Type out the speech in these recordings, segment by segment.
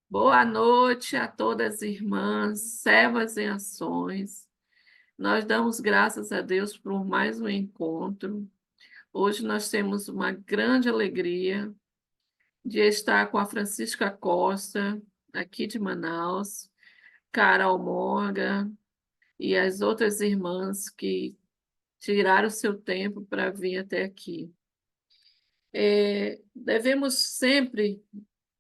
Boa noite a todas as irmãs, servas em ações. Nós damos graças a Deus por mais um encontro. Hoje nós temos uma grande alegria de estar com a Francisca Costa, aqui de Manaus, Carol Morgan e as outras irmãs que tiraram seu tempo para vir até aqui. Devemos sempre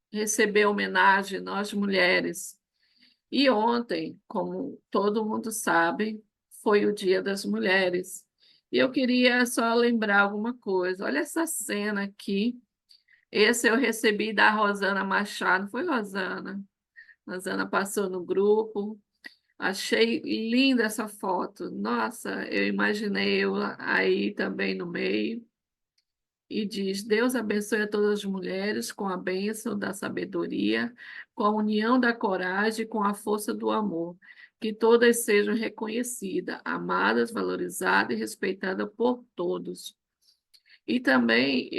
receber homenagem, nós mulheres. E ontem, como todo mundo sabe, foi o Dia das Mulheres. E eu queria só lembrar alguma coisa. Olha essa cena aqui. Esse eu recebi da Rosana Machado. Foi Rosana. Rosana passou no grupo. Achei linda essa foto. Nossa, eu imaginei eu aí também no meio. E diz: Deus abençoe a todas as mulheres com a bênção da sabedoria, com a união da coragem e com a força do amor. Que todas sejam reconhecidas, amadas, valorizadas e respeitadas por todos. E também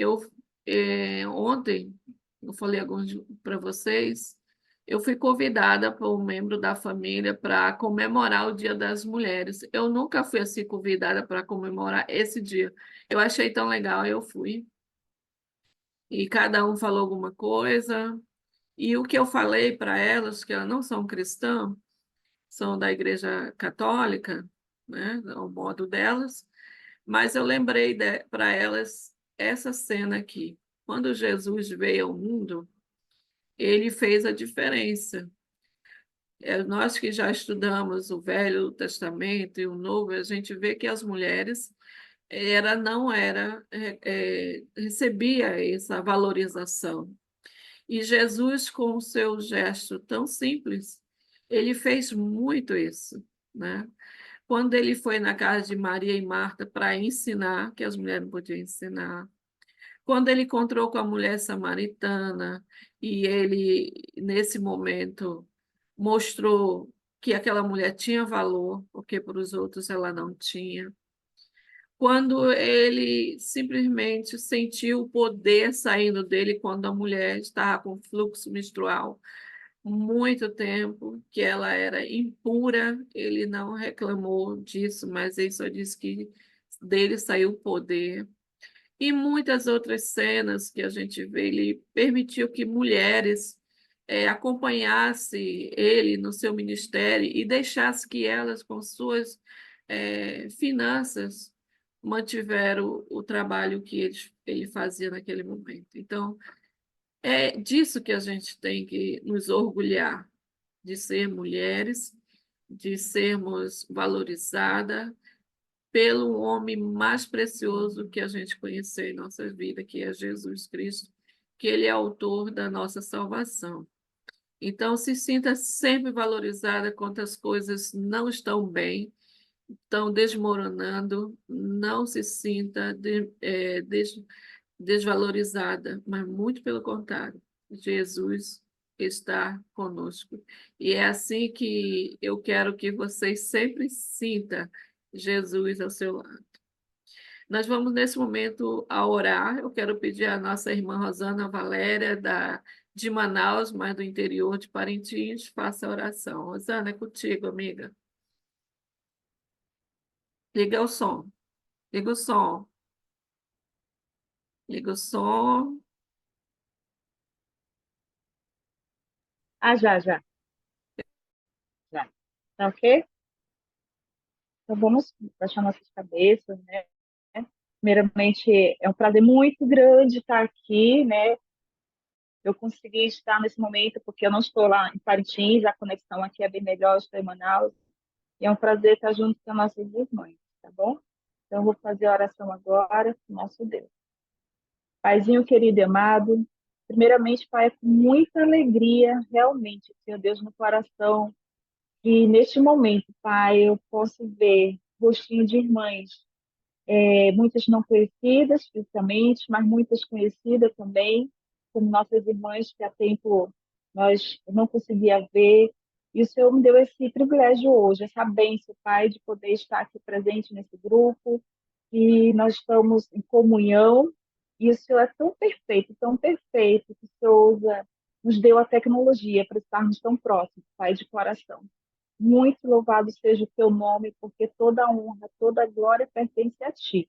ontem, eu falei alguns para vocês, eu fui convidada por um membro da família para comemorar o Dia das Mulheres. Eu nunca fui assim convidada para comemorar esse dia. Eu achei tão legal, eu fui e cada um falou alguma coisa. E o que eu falei para elas, que elas não são cristãs, são da Igreja Católica, né, ao modo delas, mas eu lembrei para elas essa cena aqui. Quando Jesus veio ao mundo, ele fez a diferença. Nós que já estudamos o Velho Testamento e o Novo, a gente vê que as mulheres não era recebia essa valorização. E Jesus, com o seu gesto tão simples, ele fez muito isso, né? Quando ele foi na casa de Maria e Marta para ensinar, que as mulheres não podiam ensinar, quando ele encontrou com a mulher samaritana e ele, nesse momento, mostrou que aquela mulher tinha valor, porque para os outros ela não tinha. Quando ele simplesmente sentiu o poder saindo dele quando a mulher estava com fluxo menstrual muito tempo, que ela era impura, ele não reclamou disso, mas ele só disse que dele saiu o poder. E muitas outras cenas que a gente vê, ele permitiu que mulheres acompanhassem ele no seu ministério e deixasse que elas, com suas finanças, mantiveram o trabalho que ele fazia naquele momento. Então, é disso que a gente tem que nos orgulhar, de ser mulheres, de sermos valorizadas pelo homem mais precioso que a gente conheceu em nossa vida, que é Jesus Cristo, que ele é autor da nossa salvação. Então, se sinta sempre valorizada quando as coisas não estão bem, estão desmoronando, não se sinta desvalorizada, mas muito pelo contrário, Jesus está conosco. E é assim que eu quero que vocês sempre sintam Jesus ao seu lado. Nós vamos, nesse momento, a orar. Eu quero pedir à nossa irmã Rosana Valéria, de Manaus, mas do interior de Parintins, faça a oração. Rosana, é contigo, amiga. Liga o som. Liga o som. Liga o som. Ah, já. Já. Tá ok? Então vamos baixar nossas cabeças, né? Primeiramente, é um prazer muito grande estar aqui, né? Eu consegui estar nesse momento porque eu não estou lá em Parintins, a conexão aqui é bem melhor, eu estou em Manaus. E é um prazer estar junto com nossas irmãs, tá bom? Então eu vou fazer a oração agora com o nosso Deus. Paizinho querido e amado, primeiramente, Pai, é com muita alegria, realmente, Senhor Deus, no coração. E neste momento, Pai, eu posso ver rostinho de irmãs, muitas não conhecidas fisicamente, mas muitas conhecidas também, como nossas irmãs que há tempo nós não conseguia ver. E o Senhor me deu esse privilégio hoje, essa bênção, Pai, de poder estar aqui presente nesse grupo, e nós estamos em comunhão, e o Senhor é tão perfeito que o Senhor usa nos deu a tecnologia para estarmos tão próximos, Pai, de coração. Muito louvado seja o teu nome, porque toda a honra, toda a glória pertence a ti.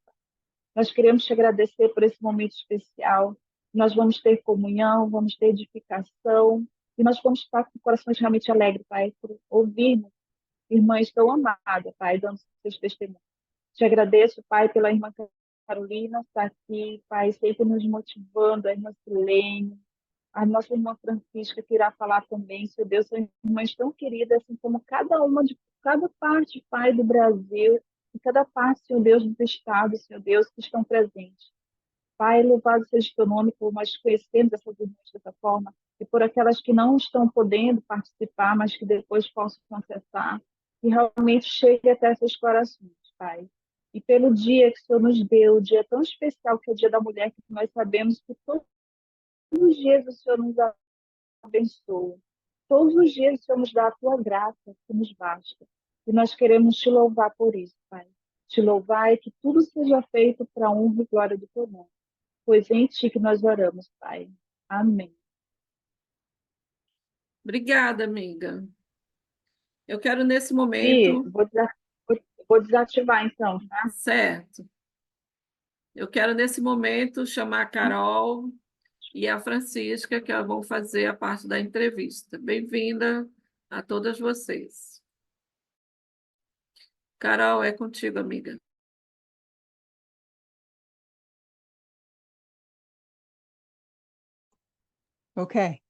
Nós queremos te agradecer por esse momento especial. Nós vamos ter comunhão, vamos ter edificação, e nós vamos estar com corações realmente alegres, Pai, por ouvirmos irmãs tão amadas, Pai, dando seus testemunhos. Te agradeço, Pai, pela irmã Carolina, estar aqui, Pai, sempre nos motivando, a irmã Silene, a nossa irmã Francisca, que irá falar também, Seu Deus, são irmãs tão queridas, assim como cada uma de cada parte, Pai, do Brasil, e cada parte, Senhor Deus, dos estados, Senhor Deus, que estão presentes. Pai, louvado seja o teu nome, por nós conhecermos essas irmãs dessa forma, e por aquelas que não estão podendo participar, mas que depois possam acessar, e realmente chegue até seus corações, Pai. E pelo dia que o Senhor nos deu, o dia tão especial que é o Dia da Mulher, que nós sabemos que todos os dias o Senhor nos abençoa. Todos os dias o Senhor nos dá a tua graça, que nos basta. E nós queremos te louvar por isso, Pai. Te louvar e que tudo seja feito para a honra e glória do teu nome. Pois é em ti que nós oramos, Pai. Amém. Obrigada, amiga. Eu quero, nesse E momento, vou desativar, então, tá? certo? Eu quero, nesse momento, chamar a Carol e a Francisca, que vão fazer a parte da entrevista. Bem-vinda a todas vocês. Carol, é contigo, amiga. Ok,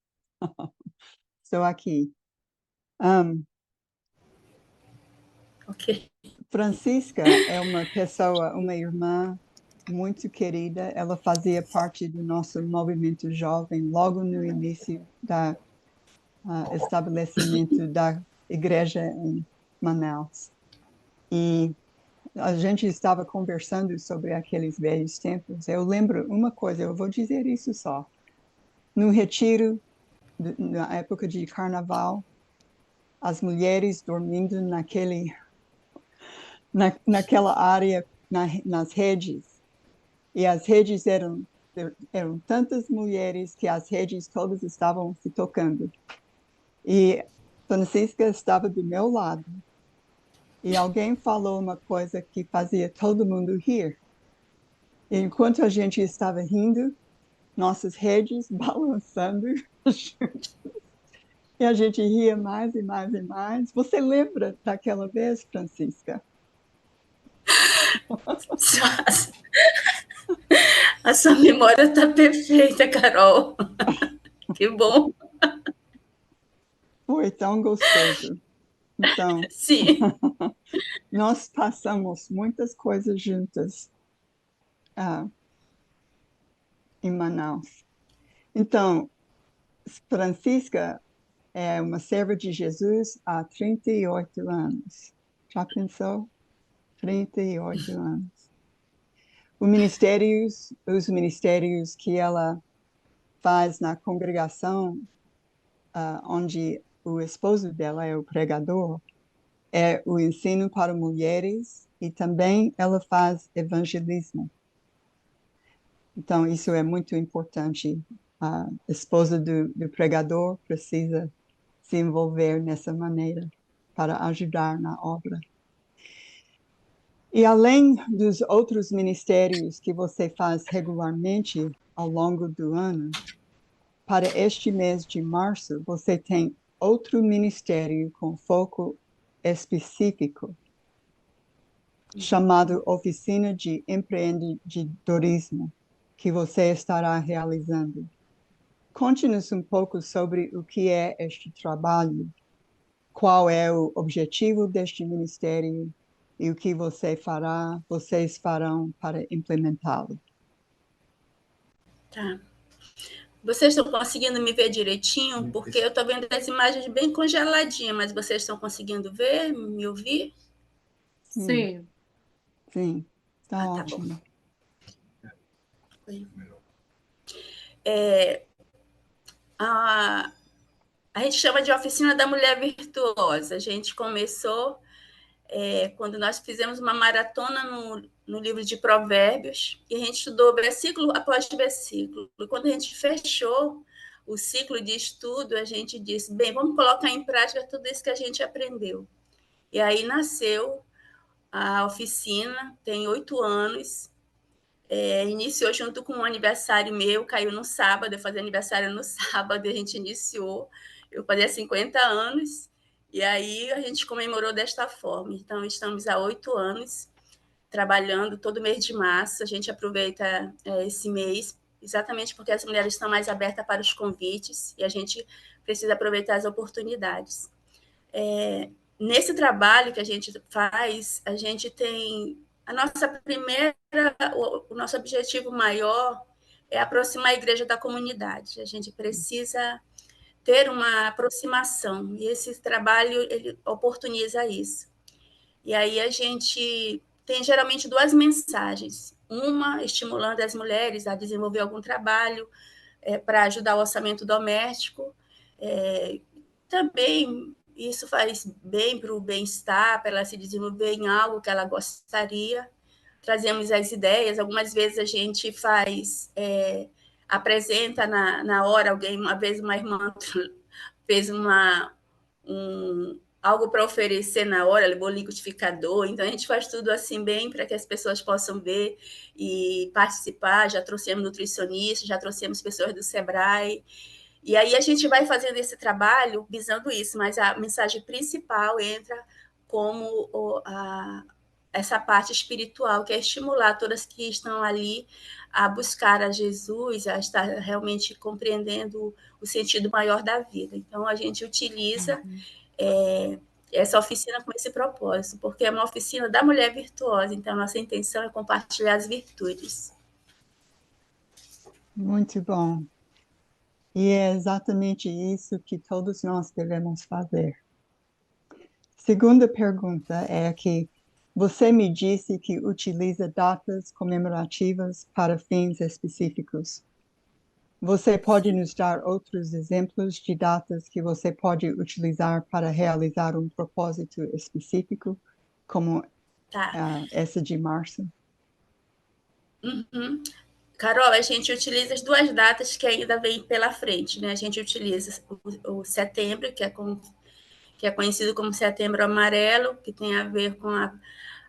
estou aqui. Um, Ok. Francisca é uma pessoa, uma irmã muito querida. Ela fazia parte do nosso movimento jovem logo no início da estabelecimento da igreja em Manaus. E a gente estava conversando sobre aqueles velhos tempos. Eu lembro uma coisa, eu vou dizer isso só. No retiro, na época de carnaval, as mulheres dormindo naquela área, nas redes, e as redes eram tantas mulheres que as redes todas estavam se tocando. E Francisca estava do meu lado, e alguém falou uma coisa que fazia todo mundo rir. E enquanto a gente estava rindo, nossas redes balançando, e a gente ria mais e mais e mais. Você lembra daquela vez, Francisca? A sua memória está perfeita, Carol. Que bom. Foi tão gostoso. Então, Sim. nós passamos muitas coisas juntas em Manaus. Então, Francisca é uma serva de Jesus há 38 anos. Já pensou? 38 anos. Os ministérios que ela faz na congregação, onde o esposo dela é o pregador, é o ensino para mulheres e também ela faz evangelismo. Então, isso é muito importante. A esposa do pregador precisa se envolver nessa maneira para ajudar na obra. E além dos outros ministérios que você faz regularmente ao longo do ano, para este mês de março, você tem outro ministério com foco específico, chamado Oficina de Empreendedorismo, que você estará realizando. Conte-nos um pouco sobre o que é este trabalho, qual é o objetivo deste ministério e o que vocês farão para implementá-lo. Tá. Vocês estão conseguindo me ver direitinho? Porque eu estou vendo as imagens bem congeladinhas, mas vocês estão conseguindo ver, me ouvir? Sim. Sim, está tá bom. ótimo. A gente chama de Oficina da Mulher Virtuosa. A gente começou quando nós fizemos uma maratona no livro de Provérbios, e a gente estudou versículo após versículo. E quando a gente fechou, o ciclo de estudo, a gente disse, bem, vamos colocar em prática tudo isso que a gente aprendeu. E aí nasceu a oficina, tem 8 anos, iniciou junto com um aniversário meu, caiu no sábado, eu fazia aniversário no sábado, a gente iniciou, eu fazia 50 anos, e aí a gente comemorou desta forma. Então, estamos há 8 anos trabalhando todo mês de março, a gente aproveita esse mês, exatamente porque as mulheres estão mais abertas para os convites, e a gente precisa aproveitar as oportunidades. Nesse trabalho que a gente faz, a gente tem a nossa primeira, o nosso objetivo maior é aproximar a igreja da comunidade. A gente precisa ter uma aproximação, e esse trabalho ele oportuniza isso. E aí a gente tem geralmente 2 mensagens. Uma estimulando as mulheres a desenvolver algum trabalho para ajudar o orçamento doméstico. Também isso faz bem para o bem-estar, para ela se desenvolver em algo que ela gostaria. Trazemos as ideias, algumas vezes a gente faz, apresenta na hora, alguém, uma vez uma irmã fez algo para oferecer na hora, levou liquidificador, então a gente faz tudo assim bem para que as pessoas possam ver e participar. Já trouxemos nutricionistas, já trouxemos pessoas do Sebrae, e aí a gente vai fazendo esse trabalho visando isso, mas a mensagem principal entra como essa parte espiritual, que é estimular todas que estão ali a buscar a Jesus, a estar realmente compreendendo o sentido maior da vida. Então, a gente utiliza essa oficina com esse propósito, porque é uma oficina da mulher virtuosa, então, nossa intenção é compartilhar as virtudes. Muito bom. E é exatamente isso que todos nós devemos fazer. Segunda pergunta é que você me disse que utiliza datas comemorativas para fins específicos. Você pode nos dar outros exemplos de datas que você pode utilizar para realizar um propósito específico, como essa de março? Uhum. Carol, a gente utiliza as 2 datas que ainda vêm pela frente, né? A gente utiliza o setembro, que é conhecido como Setembro Amarelo, que tem a ver com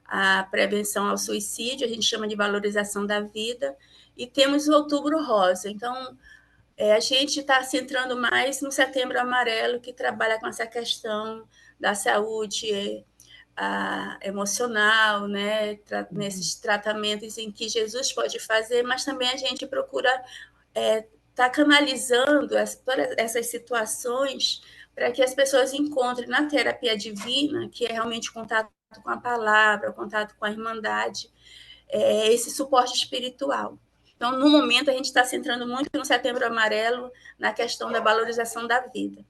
a prevenção ao suicídio, a gente chama de valorização da vida, e temos o Outubro Rosa. Então, a gente está centrando mais no Setembro Amarelo, que trabalha com essa questão da saúde emocional, né? Nesses tratamentos em que Jesus pode fazer, mas também a gente procura tá canalizando todas essas situações para que as pessoas encontrem na terapia divina, que é realmente o contato com a palavra, o contato com a irmandade, esse suporte espiritual. Então, no momento, a gente está centrando muito no Setembro Amarelo, na questão da valorização da vida.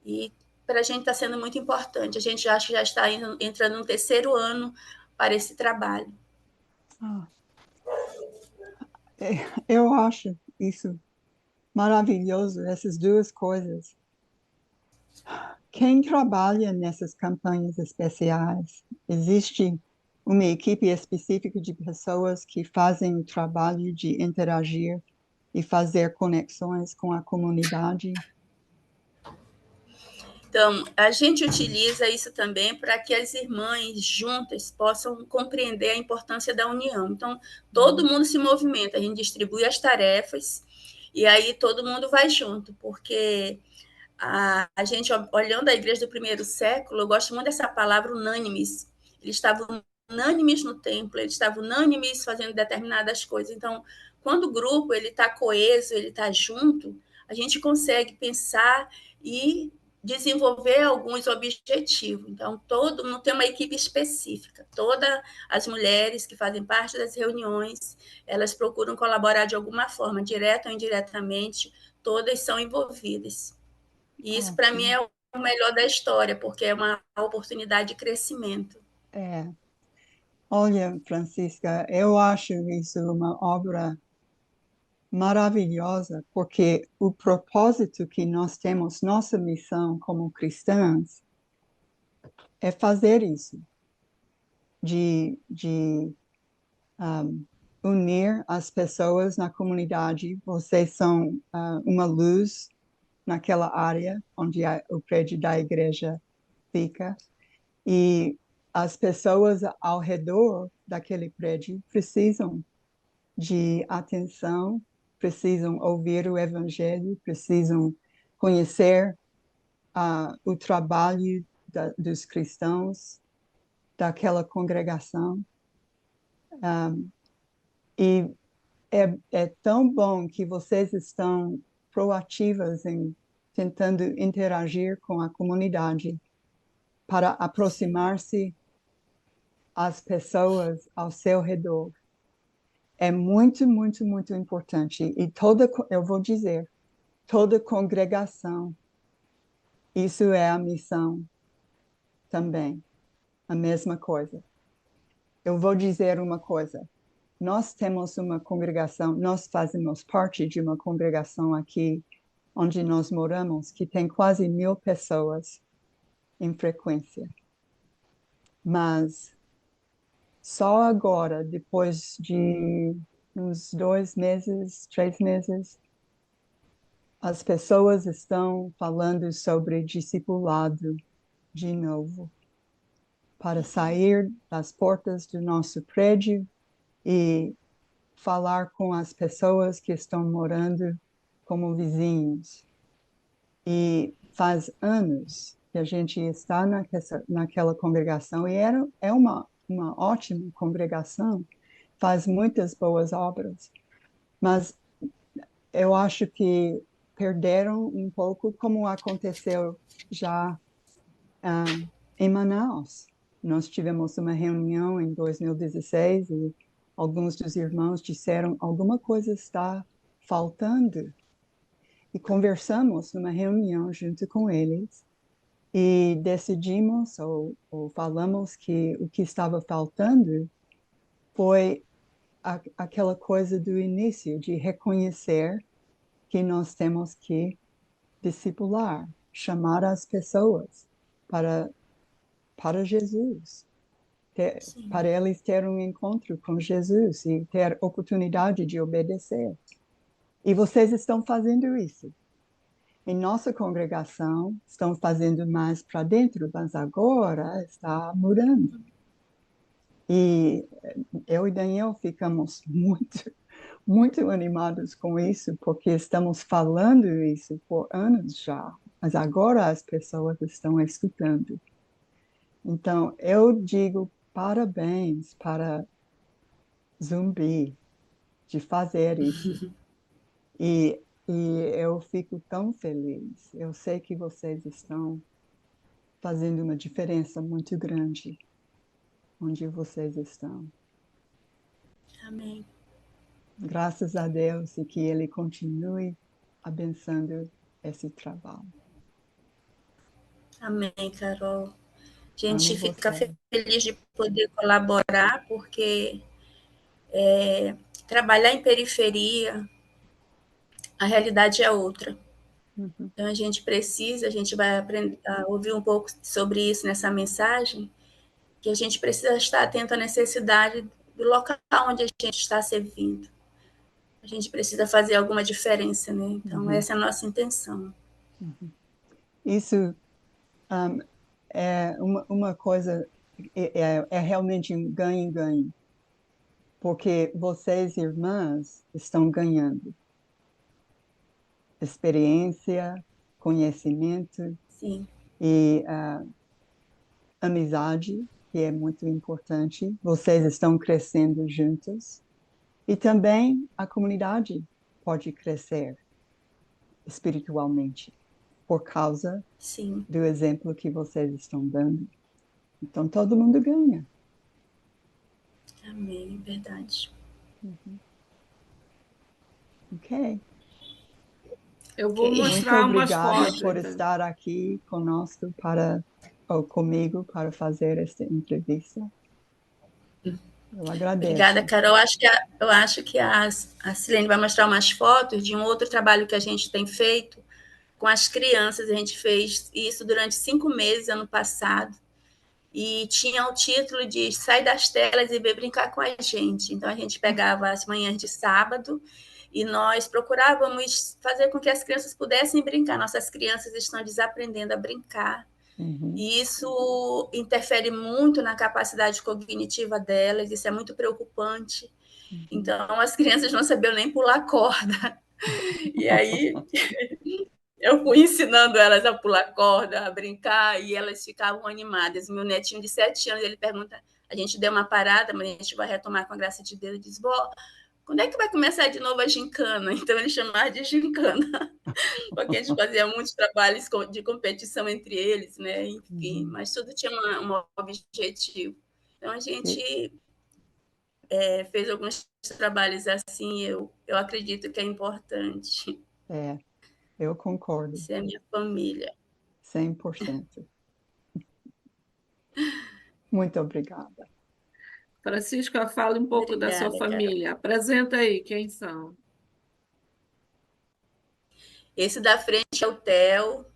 E para a gente está sendo muito importante. A gente acha que já está entrando no 3º ano para esse trabalho. Eu acho isso maravilhoso, essas 2 coisas. Quem trabalha nessas campanhas especiais? Existe uma equipe específica de pessoas que fazem o trabalho de interagir e fazer conexões com a comunidade? Então, a gente utiliza isso também para que as irmãs juntas possam compreender a importância da união. Então, todo mundo se movimenta, a gente distribui as tarefas e aí todo mundo vai junto, porque a gente, olhando a igreja do 1º século, eu gosto muito dessa palavra unânimes. Eles estavam unânimes no templo, eles estavam unânimes fazendo determinadas coisas. Então, quando o grupo ele está coeso, ele está junto, a gente consegue pensar e desenvolver alguns objetivos. Então, todo mundo tem uma equipe específica. Todas as mulheres que fazem parte das reuniões, elas procuram colaborar de alguma forma, direta ou indiretamente, todas são envolvidas. E isso, para mim, é o melhor da história, porque é uma oportunidade de crescimento. Olha, Francisca, eu acho isso uma obra maravilhosa, porque o propósito que nós temos, nossa missão como cristãs, é fazer isso, de unir as pessoas na comunidade. Vocês são uma luz naquela área onde o prédio da igreja fica, e as pessoas ao redor daquele prédio precisam de atenção, precisam ouvir o evangelho, precisam conhecer o trabalho dos cristãos daquela congregação. E é tão bom que vocês estão proativas em tentando interagir com a comunidade para aproximar-se às pessoas ao seu redor. É muito, muito, muito importante. E eu vou dizer, toda congregação, isso é a missão também, a mesma coisa. Eu vou dizer uma coisa. Nós temos uma congregação, nós fazemos parte de uma congregação aqui onde nós moramos, que tem quase 1.000 pessoas em frequência. Mas só agora, depois de uns 2 meses, 3 meses, as pessoas estão falando sobre discipulado de novo, para sair das portas do nosso prédio e falar com as pessoas que estão morando como vizinhos. E faz anos que a gente está naquela congregação, e é uma ótima congregação, faz muitas boas obras, mas eu acho que perderam um pouco, como aconteceu já em Manaus. Nós tivemos uma reunião em 2016 e alguns dos irmãos disseram alguma coisa está faltando. E conversamos numa reunião junto com eles e decidimos ou falamos que o que estava faltando foi aquela coisa do início, de reconhecer que nós temos que discipular, chamar as pessoas para Jesus, para eles terem um encontro com Jesus e ter oportunidade de obedecer. E vocês estão fazendo isso. Em nossa congregação, estão fazendo mais para dentro, mas agora está mudando. E eu e Daniel ficamos muito, muito animados com isso, porque estamos falando isso por anos já, mas agora as pessoas estão escutando. Então, eu digo parabéns para Zumbi de fazer isso. E eu fico tão feliz. Eu sei que vocês estão fazendo uma diferença muito grande onde vocês estão. Amém. Graças a Deus e que Ele continue abençoando esse trabalho. Amém, Carol. A gente Amo fica você. feliz de poder colaborar, porque trabalhar em periferia, a realidade é outra. Uhum. Então, a gente vai aprender a ouvir um pouco sobre isso nessa mensagem, que a gente precisa estar atento à necessidade do local onde a gente está servindo. A gente precisa fazer alguma diferença, né? Então, essa é a nossa intenção. Uhum. Isso é uma coisa, é realmente um ganho-ganho, porque vocês, irmãs, estão ganhando experiência, conhecimento. Sim. E amizade, que é muito importante. Vocês estão crescendo juntos. E também a comunidade pode crescer espiritualmente por causa Sim. do exemplo que vocês estão dando. Então, todo mundo ganha. Amém, verdade. Ok. Eu vou Ok. Muito mostrar umas obrigada fotos. por estar aqui conosco ou comigo para fazer esta entrevista. Eu agradeço. Obrigada, Carol. Eu acho que a Silene vai mostrar umas fotos de um outro trabalho que a gente tem feito com as crianças. A gente fez isso durante 5 meses, ano passado, e tinha o título de Sai das telas e vem brincar com a gente. Então, a gente pegava as manhãs de sábado e nós procurávamos fazer com que as crianças pudessem brincar. Nossas crianças estão desaprendendo a brincar, e isso interfere muito na capacidade cognitiva delas, isso é muito preocupante. Então, as crianças não sabiam nem pular corda. E aí, eu fui ensinando elas a pular corda, a brincar, e elas ficavam animadas. Meu netinho de 7 anos, ele pergunta, a gente deu uma parada, mas a gente vai retomar com a graça de Deus, e diz, vó, quando é que vai começar de novo a gincana? Então, ele chamava de gincana, porque a gente fazia muitos trabalhos de competição entre eles, né? Enfim, mas tudo tinha um objetivo. Então, a gente fez alguns trabalhos assim, eu acredito que é importante. Eu concordo, Isso é a minha família. 100%. Muito obrigada. Francisca, fale um pouco da sua Obrigada, Carol. família. Apresenta aí quem são. Esse da frente é o Theo,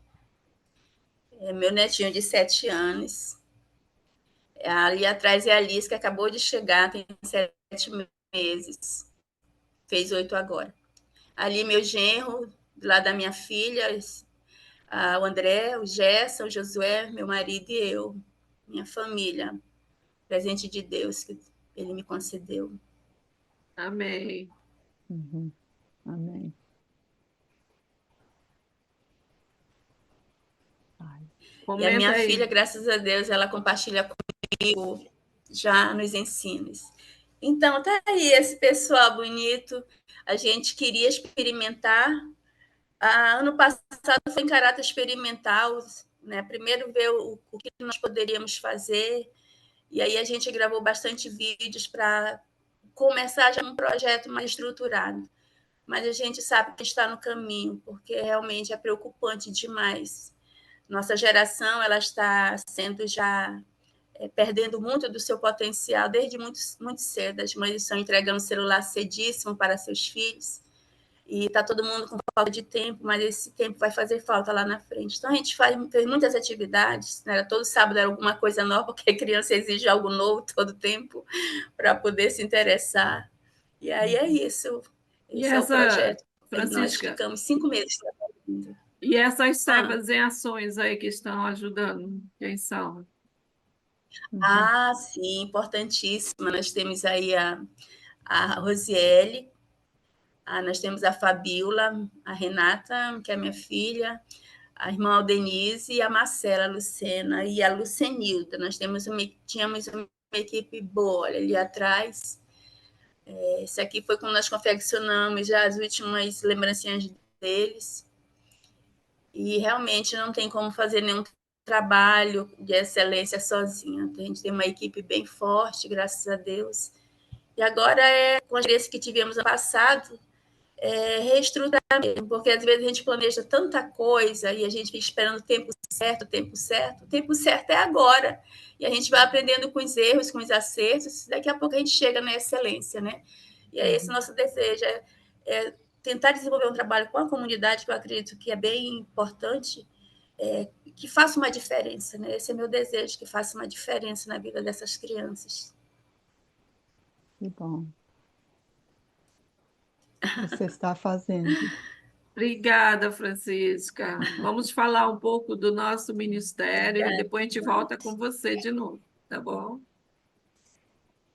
é meu netinho de 7 anos. Ali atrás é a Alice, que acabou de chegar, tem 7 meses. Fez 8 agora. Ali meu genro, do lado da minha filha, o André, o Gerson, o Josué, meu marido e eu. Minha família. Presente de Deus que ele me concedeu. Amém. Amém. Ai. E a Comenta minha aí. filha, graças a Deus, ela compartilha comigo já nos ensinos. Então, tá aí esse pessoal bonito. A gente queria experimentar. Ano passado foi em caráter experimental, né? Primeiro ver o que nós poderíamos fazer. E aí a gente gravou bastante vídeos para começar já um projeto mais estruturado. Mas a gente sabe que está no caminho, porque realmente é preocupante demais. Nossa geração ela está sendo já perdendo muito do seu potencial desde muito, muito cedo. As mães estão entregando celular cedíssimo para seus filhos e está todo mundo com falta de tempo, mas esse tempo vai fazer falta lá na frente. Então a gente fez muitas atividades, né? Todo sábado era alguma coisa nova, porque a criança exige algo novo todo tempo para poder se interessar. E aí é isso. E Esse é o essa, projeto. E nós Francisca, ficamos 5 meses trabalhando. e essas Ah, servas em ações aí que estão ajudando, quem são? sim, importantíssima. Nós temos aí a Rosiele, nós temos a Fabiola, a Renata, que é minha filha, a irmã Denise e a Marcela, a Lucena e a Lucenilda. Nós tínhamos uma equipe boa ali atrás. Esse aqui foi como nós confeccionamos já as últimas lembrancinhas deles. E realmente não tem como fazer nenhum trabalho de excelência sozinha. A gente tem uma equipe bem forte, graças a Deus. E agora, com a experiência que tivemos no passado, reestruturar mesmo, porque às vezes a gente planeja tanta coisa e a gente fica esperando o tempo certo, o tempo certo. O tempo certo é agora. E a gente vai aprendendo com os erros, com os acertos, daqui a pouco a gente chega na excelência, né? E é esse o nosso desejo, é tentar desenvolver um trabalho com a comunidade, que eu acredito que é bem importante, que faça uma diferença, né? Esse é meu desejo, que faça uma diferença na vida dessas crianças. Que bom. Você está fazendo. Obrigada, Francisca. Vamos falar um pouco do nosso ministério e Obrigada. depois a gente volta com você de novo, tá bom?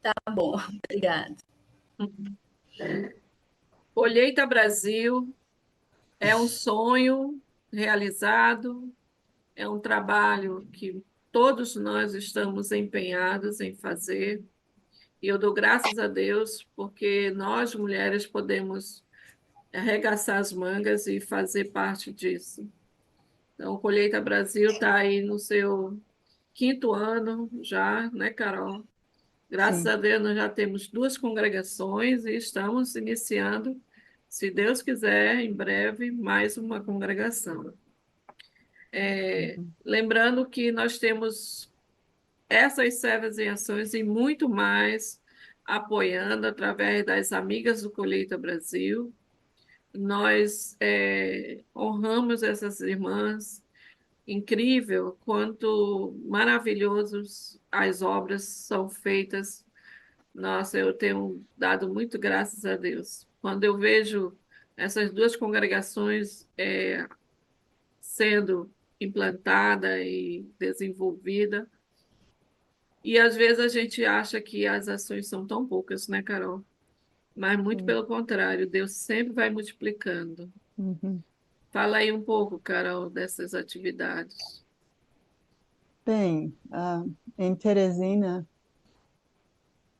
Tá bom, obrigada. Colheita Brasil é um sonho realizado, é um trabalho que todos nós estamos empenhados em fazer. E eu dou graças a Deus porque nós, mulheres, podemos arregaçar as mangas e fazer parte disso. Então, o Colheita Brasil está aí no seu quinto ano já, né, Carol? Graças Sim. a Deus, nós já temos 2 congregações e estamos iniciando, se Deus quiser, em breve, mais uma congregação. Lembrando que nós temos essas servas em ações e muito mais apoiando através das amigas do Colheita Brasil. Nós honramos essas irmãs. Incrível quanto maravilhosos as obras são feitas. Nossa, eu tenho dado muito graças a Deus quando eu vejo essas duas congregações sendo implantada e desenvolvida, e às vezes a gente acha que as ações são tão poucas, né, Carol? Mas muito Sim. pelo contrário, Deus sempre vai multiplicando. Uhum. Fala aí um pouco, Carol, dessas atividades. Bem, em Teresina,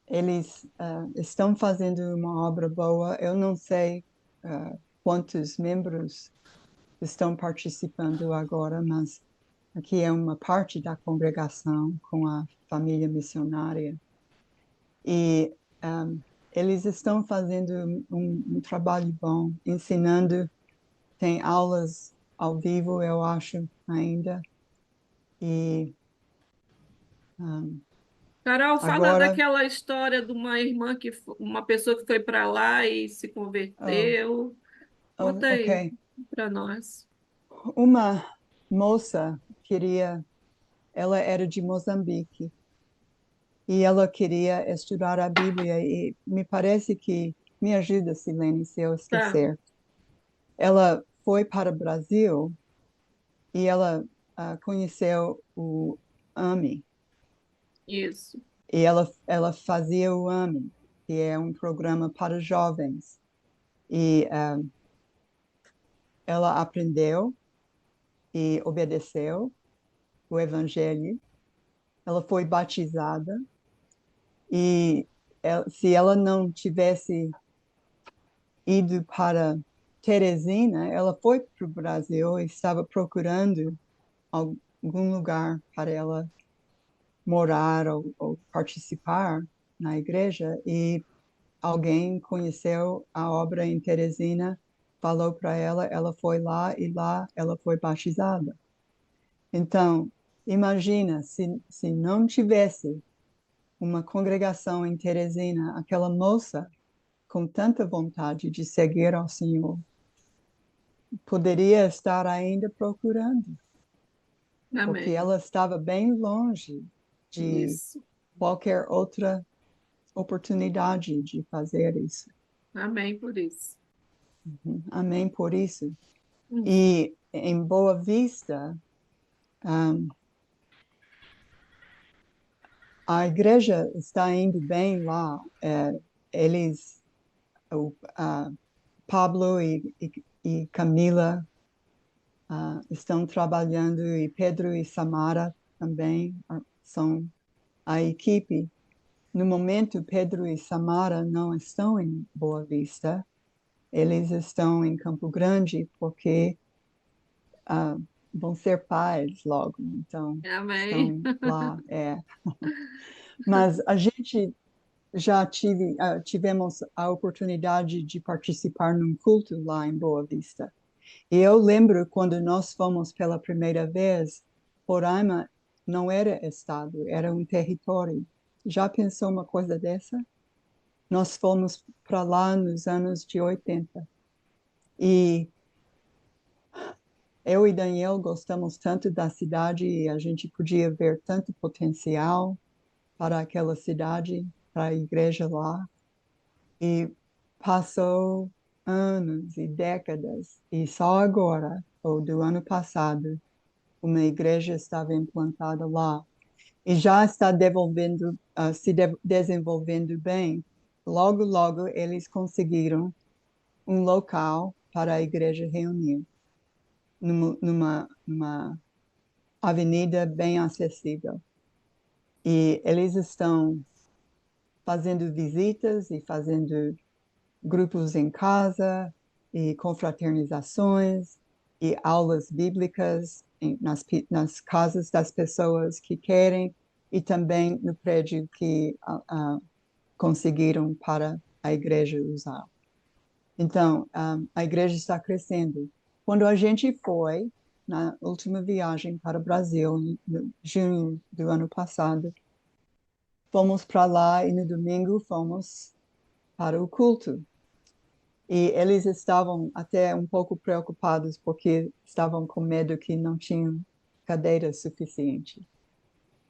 eles estão fazendo uma obra boa. Eu não sei quantos membros estão participando agora, mas aqui é uma parte da congregação com a família missionária. E eles estão fazendo um trabalho bom, ensinando, tem aulas ao vivo, eu acho, ainda. E Carol, fala agora, daquela história de uma irmã uma pessoa que foi para lá e se oh, converteu. Conta aí ok, para nós. uma moça ela era de Moçambique e ela queria estudar a Bíblia e me parece que, me ajuda, Silene, se eu Tá, esquecer. Ela foi para o Brasil e ela conheceu o AMI isso. e ela fazia o AMI, que é um programa para jovens. E ela aprendeu e obedeceu o Evangelho. Ela foi batizada e se ela não tivesse ido para Teresina, ela foi para o Brasil e estava procurando algum lugar para ela morar ou participar na igreja e alguém conheceu a obra em Teresina, falou para ela, ela foi lá e lá ela foi batizada. Então, imagina se não tivesse uma congregação em Teresina, aquela moça com tanta vontade de seguir ao Senhor, poderia estar ainda procurando, porque Amém. ela estava bem longe de Isso. qualquer outra oportunidade de fazer isso. Amém por isso. Amém por isso. Hum. E em Boa Vista, a igreja está indo bem lá. Eles, o, Pablo e Camila estão trabalhando e Pedro e Samara também são a equipe. No momento, Pedro e Samara não estão em Boa Vista, eles estão em Campo Grande porque vão ser pais logo, então Amém. estão lá. Mas a gente já tivemos a oportunidade de participar num culto lá em Boa Vista. E eu lembro quando nós fomos pela primeira vez, Roraima não era estado, era um território. Já pensou uma coisa dessa? Nós fomos para lá nos anos de 80. E eu e Daniel gostamos tanto da cidade e a gente podia ver tanto potencial para aquela cidade, para a igreja lá. E passou anos e décadas, e só agora, ou do ano passado, uma igreja estava implantada lá e já está desenvolvendo bem. Logo, logo, eles conseguiram um local para a igreja reunir, numa avenida bem acessível. E eles estão fazendo visitas e fazendo grupos em casa e confraternizações e aulas bíblicas nas casas das pessoas que querem e também no prédio que conseguiram para a igreja usar. Então, a igreja está crescendo. Quando a gente foi na última viagem para o Brasil, em junho do ano passado, fomos para lá e no domingo fomos para o culto. E eles estavam até um pouco preocupados porque estavam com medo que não tinham cadeiras suficientes.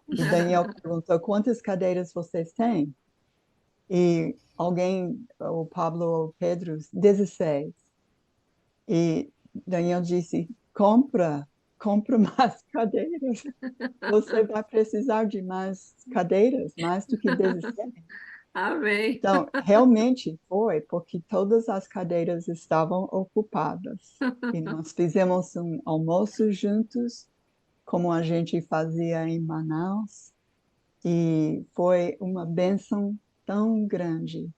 E Daniel perguntou: quantas cadeiras vocês têm? E alguém, o Pablo ou Pedro, 16. E Daniel disse, compra mais cadeiras. Você vai precisar de mais cadeiras, mais do que 16. Amém. Então, realmente foi, porque todas as cadeiras estavam ocupadas. E nós fizemos um almoço juntos, como a gente fazia em Manaus, e foi uma bênção tão grande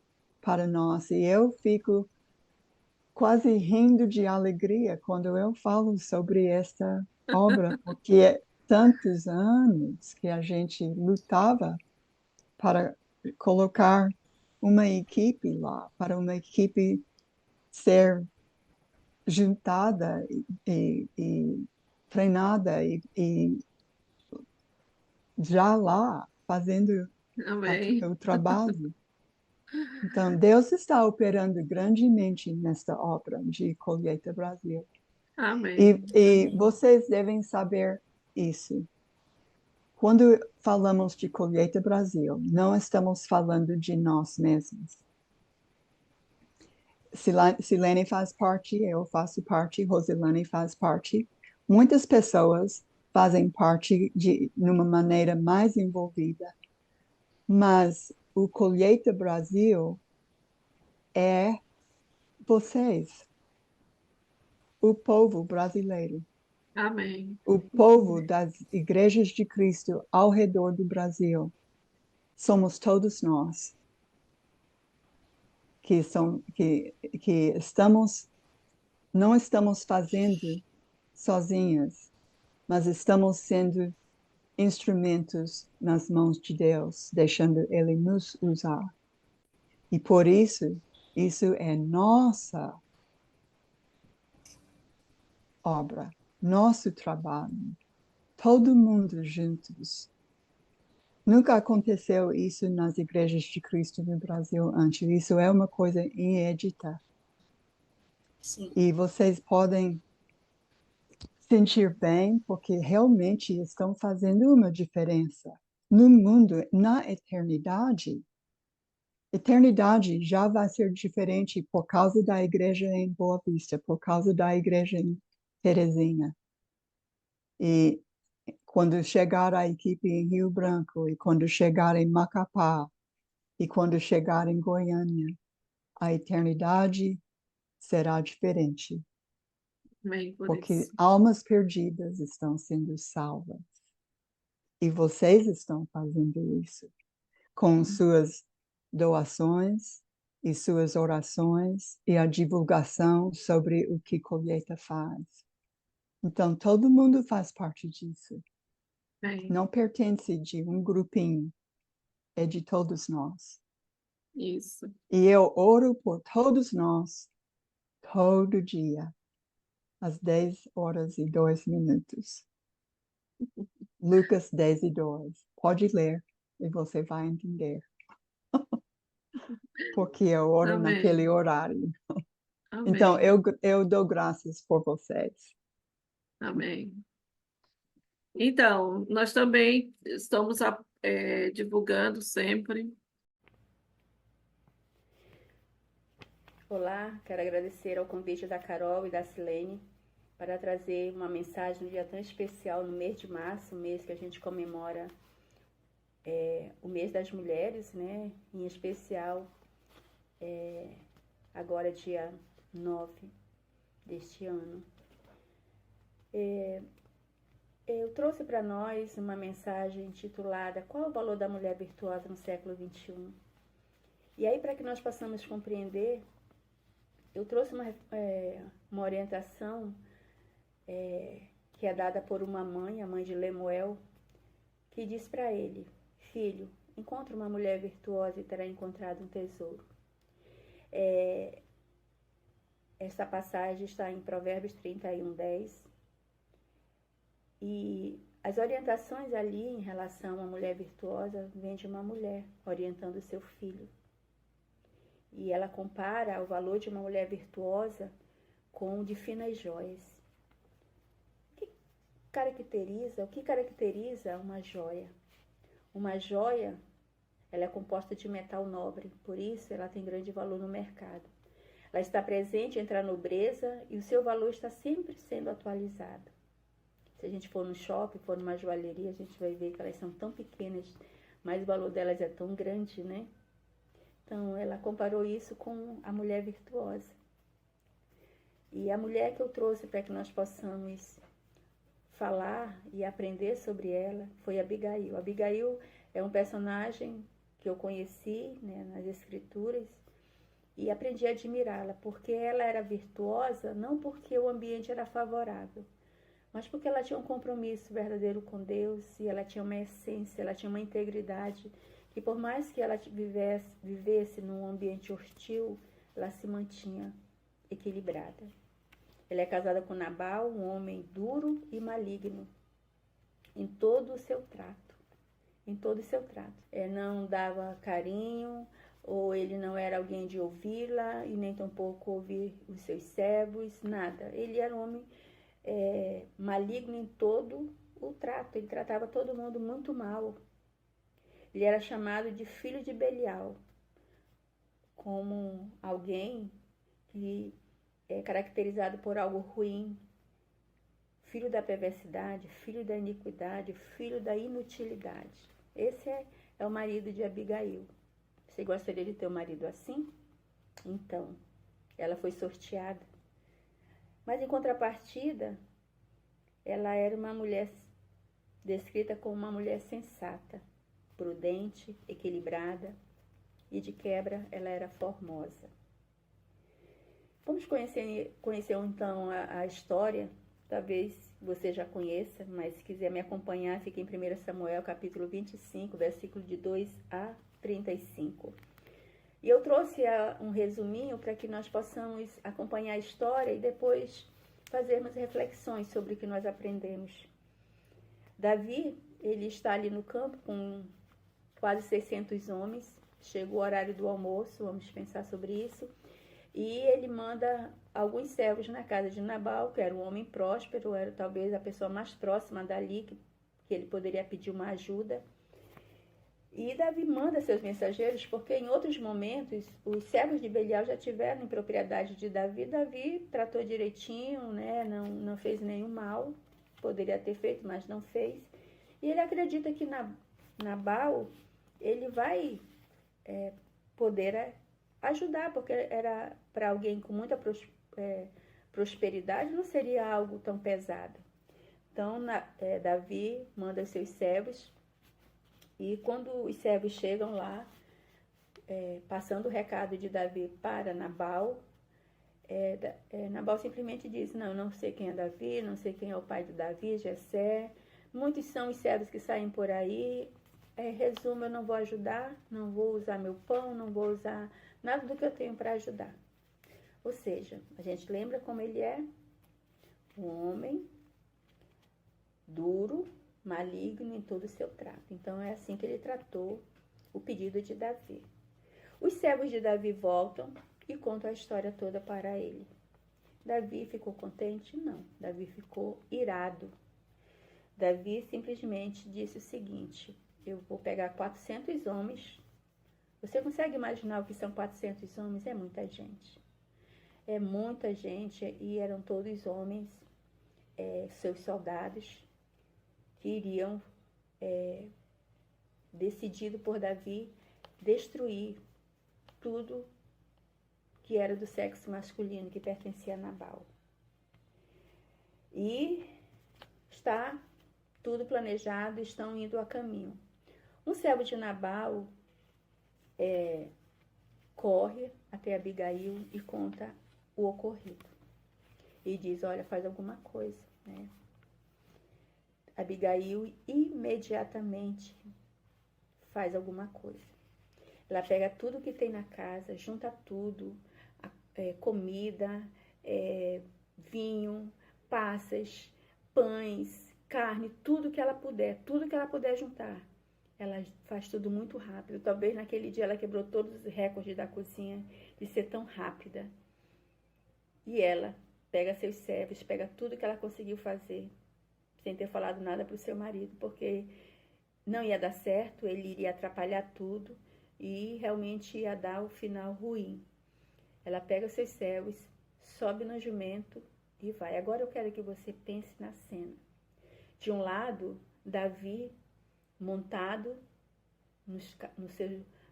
para nós. E eu fico quase rindo de alegria quando eu falo sobre esta obra, porque é tantos anos que a gente lutava para colocar uma equipe lá, para uma equipe ser juntada e treinada e já lá fazendo Amém. o trabalho. Então, Deus está operando grandemente nesta obra de Colheita Brasil. Amém. E Amém. vocês devem saber isso. Quando falamos de Colheita Brasil, não estamos falando de nós mesmos. Silene faz parte, eu faço parte, Rosilane faz parte. Muitas pessoas fazem parte de uma maneira mais envolvida, mas o Colheita Brasil é vocês, o povo brasileiro, Amém. o povo das igrejas de Cristo ao redor do Brasil. Somos todos nós que não estamos fazendo sozinhas, mas estamos sendo instrumentos nas mãos de Deus, deixando Ele nos usar. E por isso, isso é nossa obra, nosso trabalho, todo mundo juntos. Nunca aconteceu isso nas igrejas de Cristo no Brasil antes. Isso é uma coisa inédita. Sim. E vocês podem sentir bem, porque realmente estão fazendo uma diferença no mundo, na eternidade. Eternidade já vai ser diferente por causa da igreja em Boa Vista, por causa da igreja em Terezinha. E quando chegar a equipe em Rio Branco, e quando chegar em Macapá, e quando chegar em Goiânia, a eternidade será diferente, Amém por porque isso. almas perdidas estão sendo salvas. E vocês estão fazendo isso com suas doações e suas orações e a divulgação sobre o que Colheita faz. Então, todo mundo faz parte disso. Amém. Não pertence de um grupinho, é de todos nós. Isso. E eu oro por todos nós, todo dia, às 10h02. Lucas 10:02. Pode ler e você vai entender. Porque eu oro naquele Amém. horário. Então, Amém. eu dou graças por vocês. Amém. Então, nós também estamos divulgando sempre. Olá, quero agradecer ao convite da Carol e da Silene para trazer uma mensagem no dia tão especial, no mês de março, o mês que a gente comemora o mês das mulheres, né? Em especial, agora dia 9 deste ano. Eu trouxe para nós uma mensagem intitulada Qual o valor da mulher virtuosa no século XXI? E aí, para que nós possamos compreender, eu trouxe uma orientação que é dada por uma mãe, a mãe de Lemuel, que diz para ele: filho, encontre uma mulher virtuosa e terá encontrado um tesouro. Essa passagem está em Provérbios 31:10. E as orientações ali em relação à mulher virtuosa vêm de uma mulher orientando o seu filho. E ela compara o valor de uma mulher virtuosa com o de finas joias. O que caracteriza uma joia? Uma joia Ela é composta de metal nobre, por isso ela tem grande valor no mercado. Ela está presente entre a nobreza e o seu valor está sempre sendo atualizado. Se a gente for no shopping, for numa joalheria, a gente vai ver que elas são tão pequenas, mas o valor delas é tão grande, né? Então, ela comparou isso com a mulher virtuosa. E a mulher que eu trouxe para que nós possamos falar e aprender sobre ela foi Abigail. Abigail é um personagem que eu conheci, né, nas escrituras e aprendi a admirá-la, porque ela era virtuosa, não porque o ambiente era favorável, mas porque ela tinha um compromisso verdadeiro com Deus e ela tinha uma essência, ela tinha uma integridade, que por mais que ela vivesse num ambiente hostil, ela se mantinha equilibrada. Ela é casada com Nabal, um homem duro e maligno, em todo o seu trato. Em todo o seu trato. Não dava carinho, ou ele não era alguém de ouvi-la, e nem tampouco ouvir os seus servos, nada. Ele era um homem maligno em todo o trato, ele tratava todo mundo muito mal. Ele era chamado de filho de Belial, como alguém que é caracterizado por algo ruim, filho da perversidade, filho da iniquidade, filho da inutilidade. Esse é o marido de Abigail. Você gostaria de ter um marido assim? Então, ela foi sorteada. Mas em contrapartida, ela era uma mulher descrita como uma mulher sensata, prudente, equilibrada e de quebra ela era formosa. Vamos conhecer então a história. Talvez você já conheça, mas se quiser me acompanhar, fica em 1 Samuel, capítulo 25, versículo de 2 a 35. E eu trouxe um resuminho para que nós possamos acompanhar a história e depois fazermos reflexões sobre o que nós aprendemos. Davi, ele está ali no campo com quase 600 homens. Chegou o horário do almoço, vamos pensar sobre isso. E ele manda alguns servos na casa de Nabal, que era um homem próspero, era talvez a pessoa mais próxima dali, que ele poderia pedir uma ajuda. E Davi manda seus mensageiros, porque em outros momentos os servos de Belial já tiveram em propriedade de Davi. Davi tratou direitinho, né? Não fez nenhum mal, poderia ter feito, mas não fez. E ele acredita que Nabal, ele vai poder ajudar, porque era para alguém com muita prosperidade, não seria algo tão pesado. Então, Davi manda os seus servos, e quando os servos chegam lá, passando o recado de Davi para Nabal, Nabal simplesmente diz: não sei quem é Davi, não sei quem é o pai de Davi, Jessé. Muitos são os servos que saem por aí. Resumo, eu não vou ajudar, não vou usar meu pão, não vou usar nada do que eu tenho para ajudar. Ou seja, a gente lembra como ele é? Um homem duro, maligno em todo o seu trato. Então é assim que ele tratou o pedido de Davi. Os servos de Davi voltam e contam a história toda para ele. Davi ficou contente? Não. Davi ficou irado. Davi simplesmente disse o seguinte: eu vou pegar 400 homens. Você consegue imaginar o que são 400 homens? É muita gente. É muita gente, e eram todos homens, seus soldados, que iriam, decidido por Davi, destruir tudo que era do sexo masculino, que pertencia a Nabal. E está tudo planejado, estão indo a caminho. Um servo de Nabal corre até Abigail e conta o ocorrido. E diz: olha, faz alguma coisa, né? Abigail imediatamente faz alguma coisa. Ela pega tudo que tem na casa, junta tudo, comida, vinho, passas, pães, carne, tudo que ela puder juntar. Ela faz tudo muito rápido. Talvez naquele dia ela quebrou todos os recordes da cozinha de ser tão rápida. E ela pega seus servos, pega tudo que ela conseguiu fazer, sem ter falado nada para o seu marido, porque não ia dar certo, ele iria atrapalhar tudo e realmente ia dar o final ruim. Ela pega seus servos, sobe no jumento e vai. Agora eu quero que você pense na cena. De um lado, Davi montado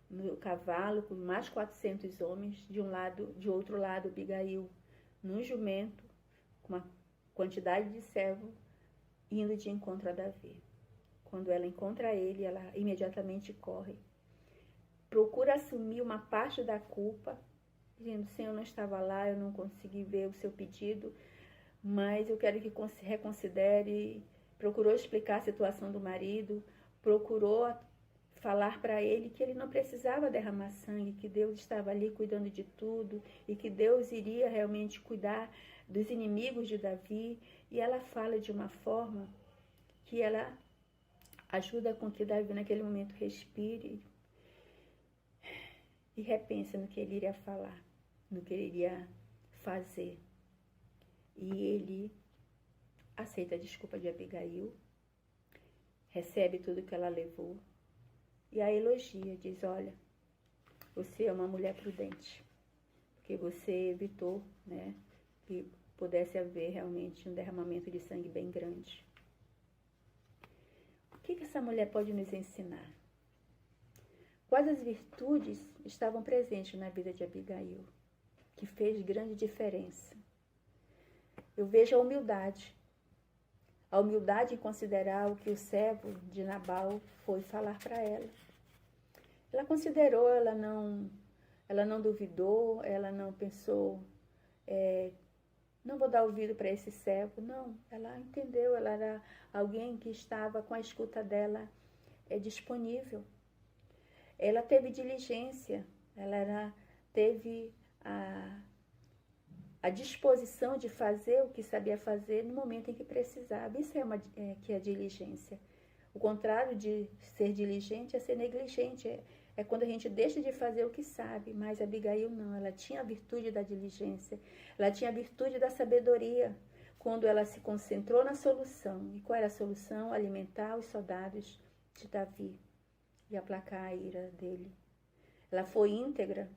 no cavalo com mais 400 homens. De outro lado, Abigail num jumento com uma quantidade de servos indo de encontro a Davi. Quando ela encontra ele, ela imediatamente corre. Procura assumir uma parte da culpa, dizendo: Senhor, eu não estava lá, eu não consegui ver o seu pedido, mas eu quero que reconsidere. Procurou explicar a situação do marido, procurou falar para ele que ele não precisava derramar sangue, que Deus estava ali cuidando de tudo e que Deus iria realmente cuidar dos inimigos de Davi. E ela fala de uma forma que ela ajuda com que Davi naquele momento respire e repensa no que ele iria falar, no que ele iria fazer. E ele aceita a desculpa de Abigail, recebe tudo que ela levou e a elogia, diz: olha, você é uma mulher prudente, porque você evitou, né, que pudesse haver realmente um derramamento de sangue bem grande. O que essa mulher pode nos ensinar? Quais as virtudes estavam presentes na vida de Abigail, que fez grande diferença? Eu vejo a humildade em considerar o que o servo de Nabal foi falar para ela. Ela considerou, ela não duvidou, ela não pensou, não vou dar ouvido para esse servo. Não, ela entendeu, ela era alguém que estava com a escuta dela disponível. Ela teve diligência, teve a disposição de fazer o que sabia fazer no momento em que precisava. Isso que é diligência. O contrário de ser diligente é ser negligente. É quando a gente deixa de fazer o que sabe. Mas Abigail não, ela tinha a virtude da diligência, ela tinha a virtude da sabedoria, quando ela se concentrou na solução. E qual era a solução? Alimentar os soldados de Davi e aplacar a ira dele. Ela foi íntegra.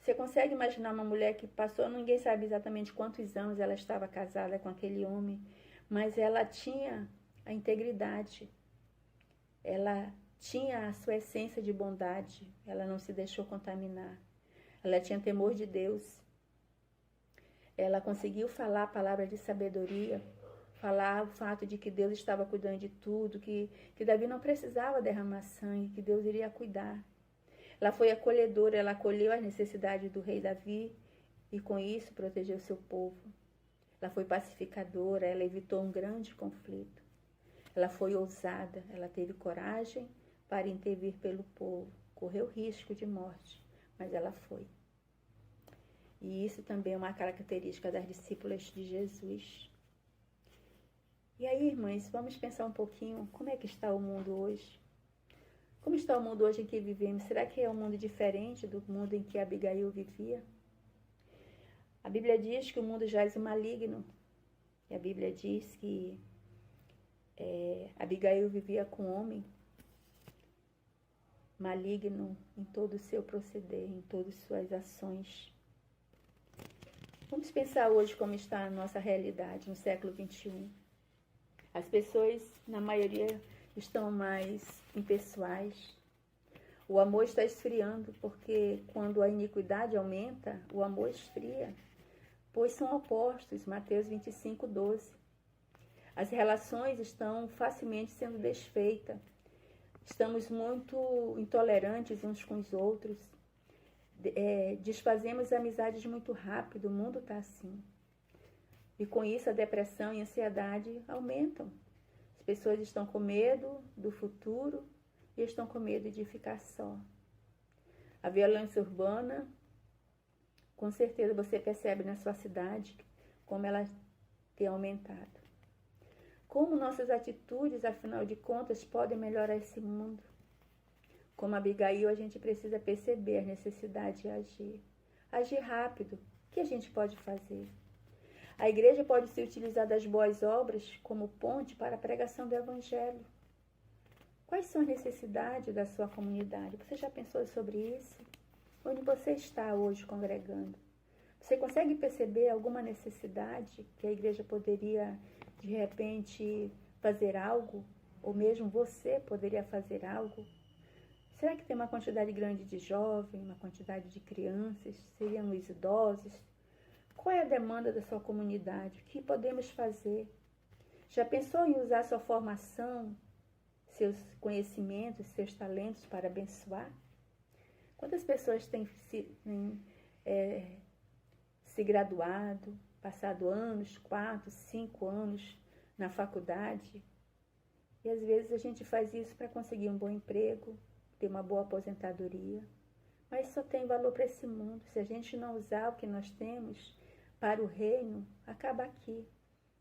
Você consegue imaginar uma mulher que passou, ninguém sabe exatamente quantos anos ela estava casada com aquele homem, mas ela tinha a integridade, ela tinha a sua essência de bondade, ela não se deixou contaminar, ela tinha temor de Deus, ela conseguiu falar a palavra de sabedoria, falar o fato de que Deus estava cuidando de tudo, que Davi não precisava derramar sangue, que Deus iria cuidar. Ela foi acolhedora, ela acolheu as necessidades do rei Davi e com isso protegeu seu povo. Ela foi pacificadora, ela evitou um grande conflito. Ela foi ousada, ela teve coragem para intervir pelo povo, correu risco de morte, mas ela foi. E isso também é uma característica das discípulas de Jesus. E aí, irmãs, vamos pensar um pouquinho como é que está o mundo hoje? Como está o mundo hoje em que vivemos? Será que é um mundo diferente do mundo em que Abigail vivia? A Bíblia diz que o mundo jaz o maligno. E a Bíblia diz que Abigail vivia com um homem maligno em todo o seu proceder, em todas as suas ações. Vamos pensar hoje como está a nossa realidade no século XXI. As pessoas, na maioria, estão mais impessoais. O amor está esfriando, porque quando a iniquidade aumenta, o amor esfria, pois são opostos. Mateus 25:12. As relações estão facilmente sendo desfeitas. Estamos muito intolerantes uns com os outros. Desfazemos amizades muito rápido. O mundo está assim. E com isso a depressão e a ansiedade aumentam. As pessoas estão com medo do futuro e estão com medo de ficar só. A violência urbana, com certeza você percebe na sua cidade como ela tem aumentado. Como nossas atitudes, afinal de contas, podem melhorar esse mundo? Como Abigail, a gente precisa perceber a necessidade de agir. Agir rápido. O que a gente pode fazer? A igreja pode se utilizar das boas obras como ponte para a pregação do Evangelho. Quais são as necessidades da sua comunidade? Você já pensou sobre isso? Onde você está hoje congregando? Você consegue perceber alguma necessidade que a igreja poderia, de repente, fazer algo? Ou mesmo você poderia fazer algo? Será que tem uma quantidade grande de jovens, uma quantidade de crianças? Seriam os idosos? Qual é a demanda da sua comunidade? O que podemos fazer? Já pensou em usar sua formação, seus conhecimentos, seus talentos para abençoar? Quantas pessoas têm se graduado, passado anos, 4, 5 anos na faculdade? E às vezes a gente faz isso para conseguir um bom emprego, ter uma boa aposentadoria. Mas só tem valor para esse mundo. Se a gente não usar o que nós temos para o reino, acaba aqui.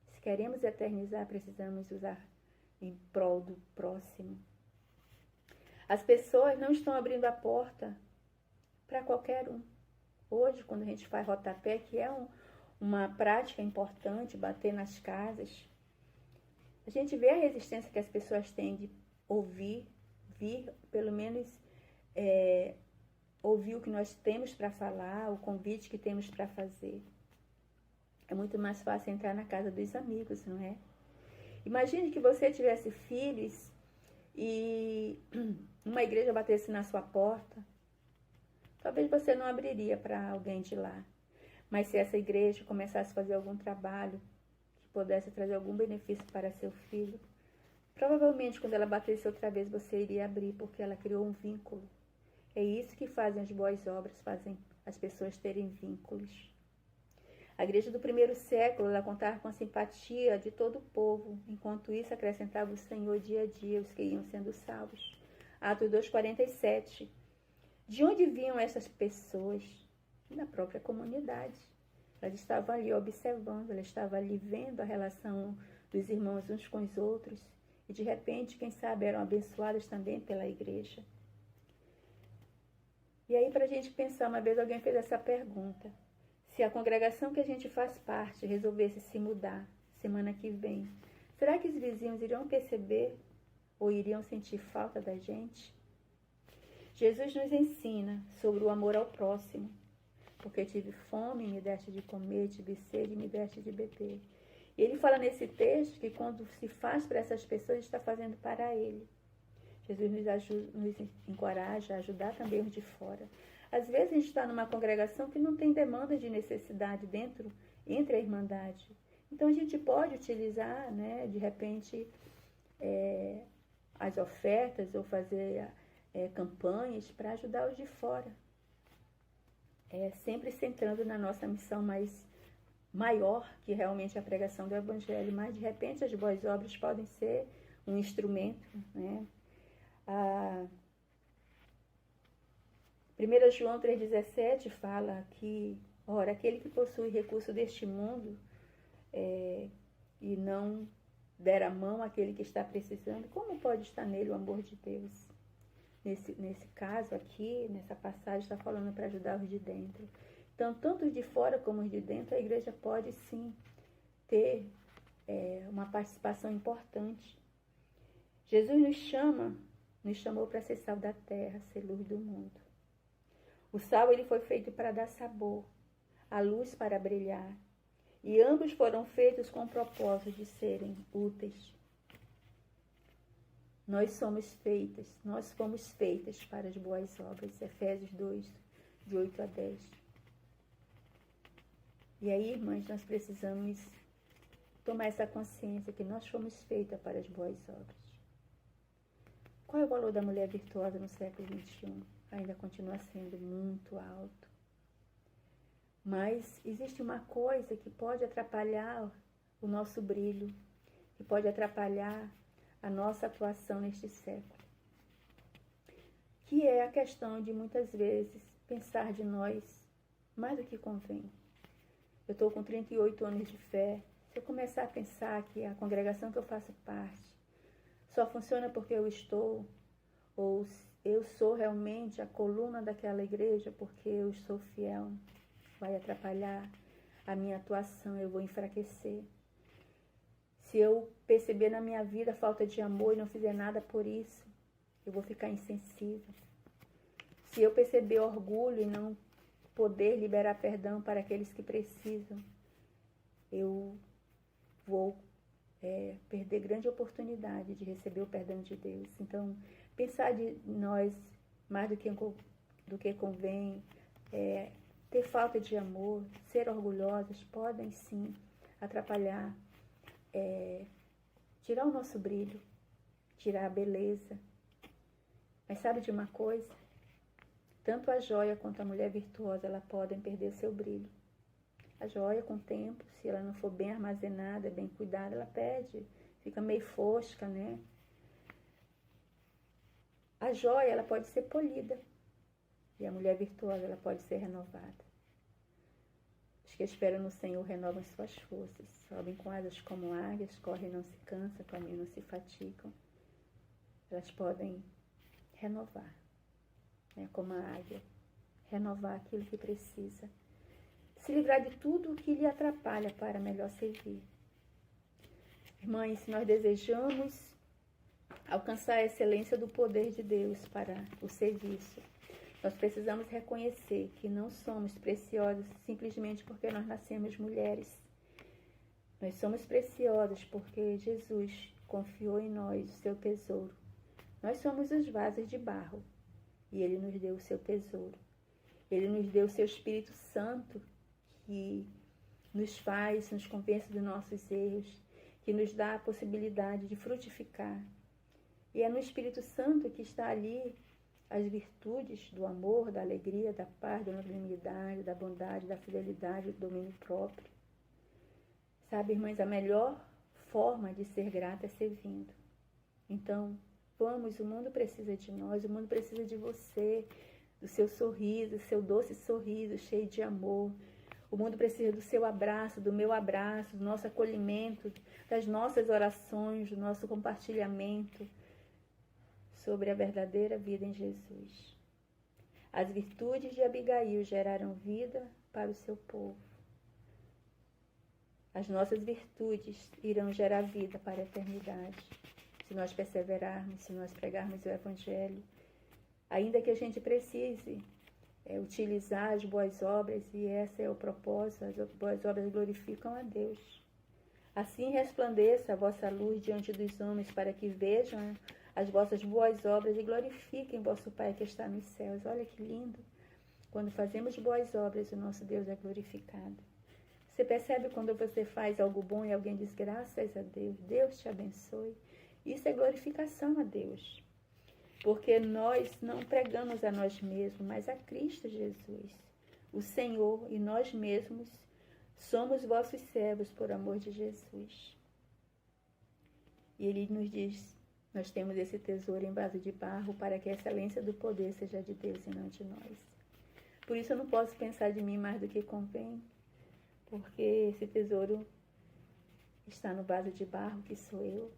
Se queremos eternizar, precisamos usar em prol do próximo. As pessoas não estão abrindo a porta para qualquer um. Hoje, quando a gente faz rodapé, que é uma prática importante, bater nas casas, a gente vê a resistência que as pessoas têm de ouvir, pelo menos ouvir o que nós temos para falar, o convite que temos para fazer. É muito mais fácil entrar na casa dos amigos, não é? Imagine que você tivesse filhos e uma igreja batesse na sua porta. Talvez você não abriria para alguém de lá. Mas se essa igreja começasse a fazer algum trabalho que pudesse trazer algum benefício para seu filho, provavelmente quando ela batesse outra vez você iria abrir, porque ela criou um vínculo. É isso que fazem as boas obras, fazem as pessoas terem vínculos. A igreja do primeiro século, ela contava com a simpatia de todo o povo. Enquanto isso, acrescentava o Senhor dia a dia os que iam sendo salvos. Atos 2,47. De onde vinham essas pessoas? Da própria comunidade. Elas estavam ali observando, elas estavam ali vendo a relação dos irmãos uns com os outros. E de repente, quem sabe, eram abençoadas também pela igreja. E aí, para a gente pensar, uma vez alguém fez essa pergunta. Se a congregação que a gente faz parte resolvesse se mudar semana que vem, será que os vizinhos iriam perceber ou iriam sentir falta da gente? Jesus nos ensina sobre o amor ao próximo. Porque tive fome, me deste de comer, tive sede, me deste de beber. E ele fala nesse texto que quando se faz para essas pessoas, está fazendo para ele. Jesus nos encoraja a ajudar também os de fora. Às vezes a gente está numa congregação que não tem demanda de necessidade entre a irmandade. Então a gente pode utilizar, né, de repente, as ofertas ou fazer campanhas para ajudar os de fora. Sempre centrando na nossa missão maior, que realmente é a pregação do Evangelho. Mas de repente as boas obras podem ser um instrumento, né? 1 João 3,17 fala que, ora, aquele que possui recurso deste mundo e não der a mão àquele que está precisando, como pode estar nele o amor de Deus? Nesse caso aqui, nessa passagem, está falando para ajudar os de dentro. Então, tanto os de fora como os de dentro, a igreja pode sim ter uma participação importante. Jesus nos chamou para ser sal da terra, ser luz do mundo. O sal ele foi feito para dar sabor, a luz para brilhar, e ambos foram feitos com o propósito de serem úteis. Nós fomos feitas para as boas obras, Efésios 2, de 8 a 10. E aí, irmãs, nós precisamos tomar essa consciência que nós fomos feitas para as boas obras. Qual é o valor da mulher virtuosa no século XXI? Ainda continua sendo muito alto. Mas existe uma coisa que pode atrapalhar o nosso brilho, que pode atrapalhar a nossa atuação neste século, que é a questão de muitas vezes pensar de nós mais do que convém. Eu estou com 38 anos de fé. Se eu começar a pensar que a congregação que eu faço parte só funciona porque eu estou, ou eu sou realmente a coluna daquela igreja porque eu sou fiel, vai atrapalhar a minha atuação, eu vou enfraquecer. Se eu perceber na minha vida falta de amor e não fizer nada por isso, eu vou ficar insensível. Se eu perceber orgulho e não poder liberar perdão para aqueles que precisam, eu vou perder grande oportunidade de receber o perdão de Deus. Então, pensar de nós mais do que convém, ter falta de amor, ser orgulhosos, podem sim atrapalhar, tirar o nosso brilho, tirar a beleza. Mas sabe de uma coisa? Tanto a joia quanto a mulher virtuosa, ela podem perder seu brilho. A joia, com o tempo, se ela não for bem armazenada, bem cuidada, ela perde, fica meio fosca, né? A joia, ela pode ser polida. E a mulher virtuosa, ela pode ser renovada. Os que esperam no Senhor renovam suas forças. Sobem com asas como águias, correm e não se cansam, caminham e não se fatigam. Elas podem renovar, né? Como a águia. Renovar aquilo que precisa. Se livrar de tudo o que lhe atrapalha para melhor servir. Irmãs, se nós desejamos alcançar a excelência do poder de Deus para o serviço, nós precisamos reconhecer que não somos preciosas simplesmente porque nós nascemos mulheres. Nós somos preciosas porque Jesus confiou em nós o seu tesouro. Nós somos os vasos de barro e Ele nos deu o seu tesouro. Ele nos deu o seu Espírito Santo, que nos convence dos nossos erros, que nos dá a possibilidade de frutificar. E é no Espírito Santo que está ali as virtudes do amor, da alegria, da paz, da longanimidade, da bondade, da fidelidade, do domínio próprio. Sabe, irmãs, a melhor forma de ser grata é servindo. Então, vamos, o mundo precisa de nós, o mundo precisa de você, do seu sorriso, seu doce sorriso, cheio de amor. O mundo precisa do seu abraço, do meu abraço, do nosso acolhimento, das nossas orações, do nosso compartilhamento sobre a verdadeira vida em Jesus. As virtudes de Abigail geraram vida para o seu povo. As nossas virtudes irão gerar vida para a eternidade. Se nós perseverarmos, se nós pregarmos o Evangelho, ainda que a gente precise utilizar as boas obras, e esse é o propósito, as boas obras glorificam a Deus. Assim resplandeça a vossa luz diante dos homens, para que vejam as vossas boas obras e glorifiquem vosso Pai que está nos céus. Olha que lindo! Quando fazemos boas obras, o nosso Deus é glorificado. Você percebe quando você faz algo bom e alguém diz graças a Deus, Deus te abençoe. Isso é glorificação a Deus. Porque nós não pregamos a nós mesmos, mas a Cristo Jesus, o Senhor, e nós mesmos somos vossos servos por amor de Jesus. E Ele nos diz, nós temos esse tesouro em vaso de barro para que a excelência do poder seja de Deus e não de nós. Por isso eu não posso pensar de mim mais do que convém, porque esse tesouro está no vaso de barro que sou eu.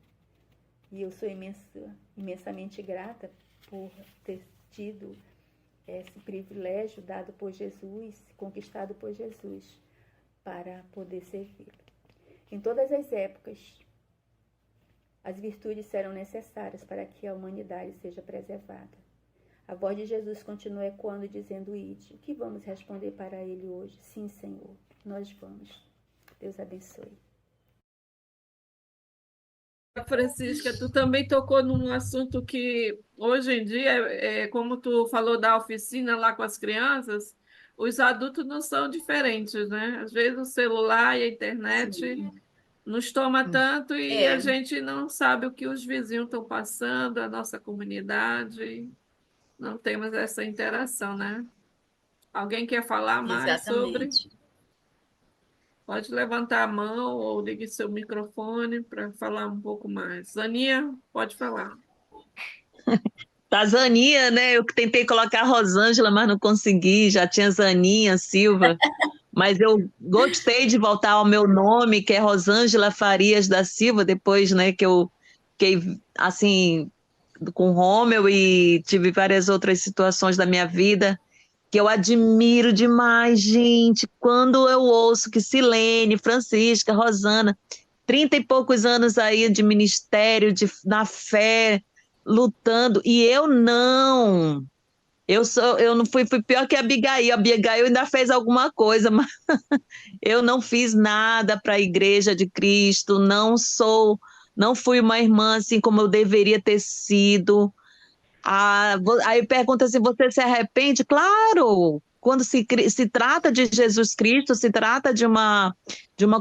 E eu sou imensamente grata por ter tido esse privilégio dado por Jesus, conquistado por Jesus, para poder servi-lo. Em todas as épocas, as virtudes serão necessárias para que a humanidade seja preservada. A voz de Jesus continua ecoando, dizendo, ide. O que vamos responder para ele hoje? Sim, Senhor, nós vamos. Deus abençoe. Francisca, tu também tocou num assunto que hoje em dia, como tu falou da oficina lá com as crianças, os adultos não são diferentes, né? Às vezes o celular e a internet nos toma tanto e a gente não sabe o que os vizinhos estão passando, a nossa comunidade, não temos essa interação, né? Alguém quer falar mais sobre? Exatamente. Pode levantar a mão ou ligue seu microfone para falar um pouco mais. Zaninha, pode falar. Tá Zaninha, né? Eu que tentei colocar Rosângela, mas não consegui. Já tinha Zaninha Silva. Mas eu gostei de voltar ao meu nome, que é Rosângela Farias da Silva, depois, né, que eu fiquei, assim, com Rômeu e tive várias outras situações da minha vida que eu admiro demais, gente. Quando eu ouço que Silene, Francisca, Rosana, 30 e poucos anos aí de ministério, na fé, lutando, e eu não. Eu não fui pior que a Abigail. A Abigail ainda fez alguma coisa, mas eu não fiz nada para a Igreja de Cristo, não fui uma irmã assim como eu deveria ter sido. Aí pergunta se você se arrepende. Claro, quando se trata de Jesus Cristo, se trata de uma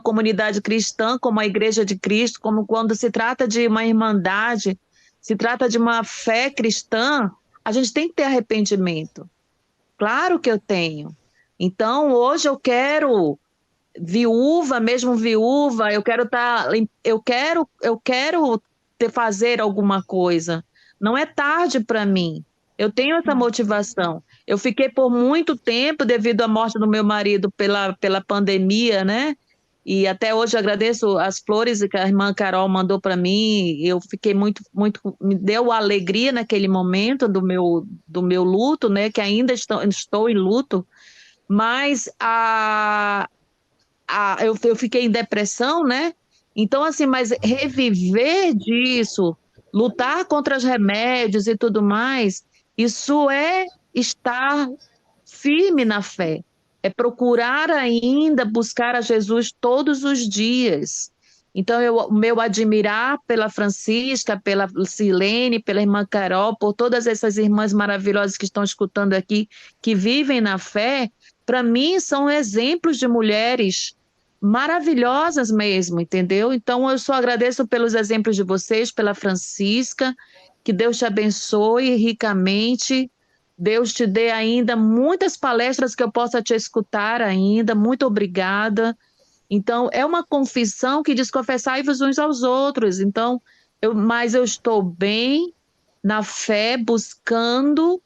comunidade cristã, como a Igreja de Cristo, como quando se trata de uma irmandade, se trata de uma fé cristã, a gente tem que ter arrependimento. Claro que eu tenho. Então, hoje mesmo viúva, eu quero fazer alguma coisa. Não é tarde para mim. Eu tenho essa motivação. Eu fiquei por muito tempo, devido à morte do meu marido pela pandemia, né? E até hoje eu agradeço as flores que a irmã Carol mandou para mim. Eu fiquei me deu alegria naquele momento do meu luto, né? Que ainda estou em luto, mas eu fiquei em depressão, né? Então, assim, mas reviver disso, lutar contra os remédios e tudo mais, isso é estar firme na fé, é procurar ainda buscar a Jesus todos os dias. Então, o meu admirar pela Francisca, pela Silene, pela irmã Carol, por todas essas irmãs maravilhosas que estão escutando aqui, que vivem na fé, para mim são exemplos de mulheres maravilhosas mesmo, entendeu? Então, eu só agradeço pelos exemplos de vocês, pela Francisca, que Deus te abençoe ricamente, Deus te dê ainda muitas palestras que eu possa te escutar ainda, muito obrigada. Então, é uma confissão que diz confessai-vos uns aos outros. Então, mas eu estou bem na fé, buscando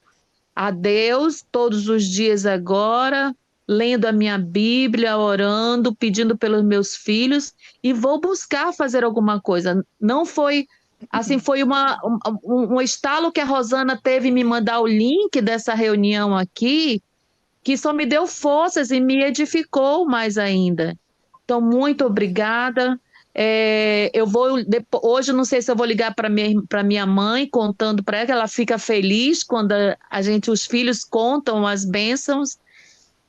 a Deus todos os dias agora, lendo a minha Bíblia, orando, pedindo pelos meus filhos e vou buscar fazer alguma coisa. Não foi assim, foi um estalo que a Rosana teve em me mandar o link dessa reunião aqui, que só me deu forças e me edificou mais ainda. Então, muito obrigada. Hoje não sei se eu vou ligar para minha mãe contando para ela, que ela fica feliz quando os filhos contam as bênçãos,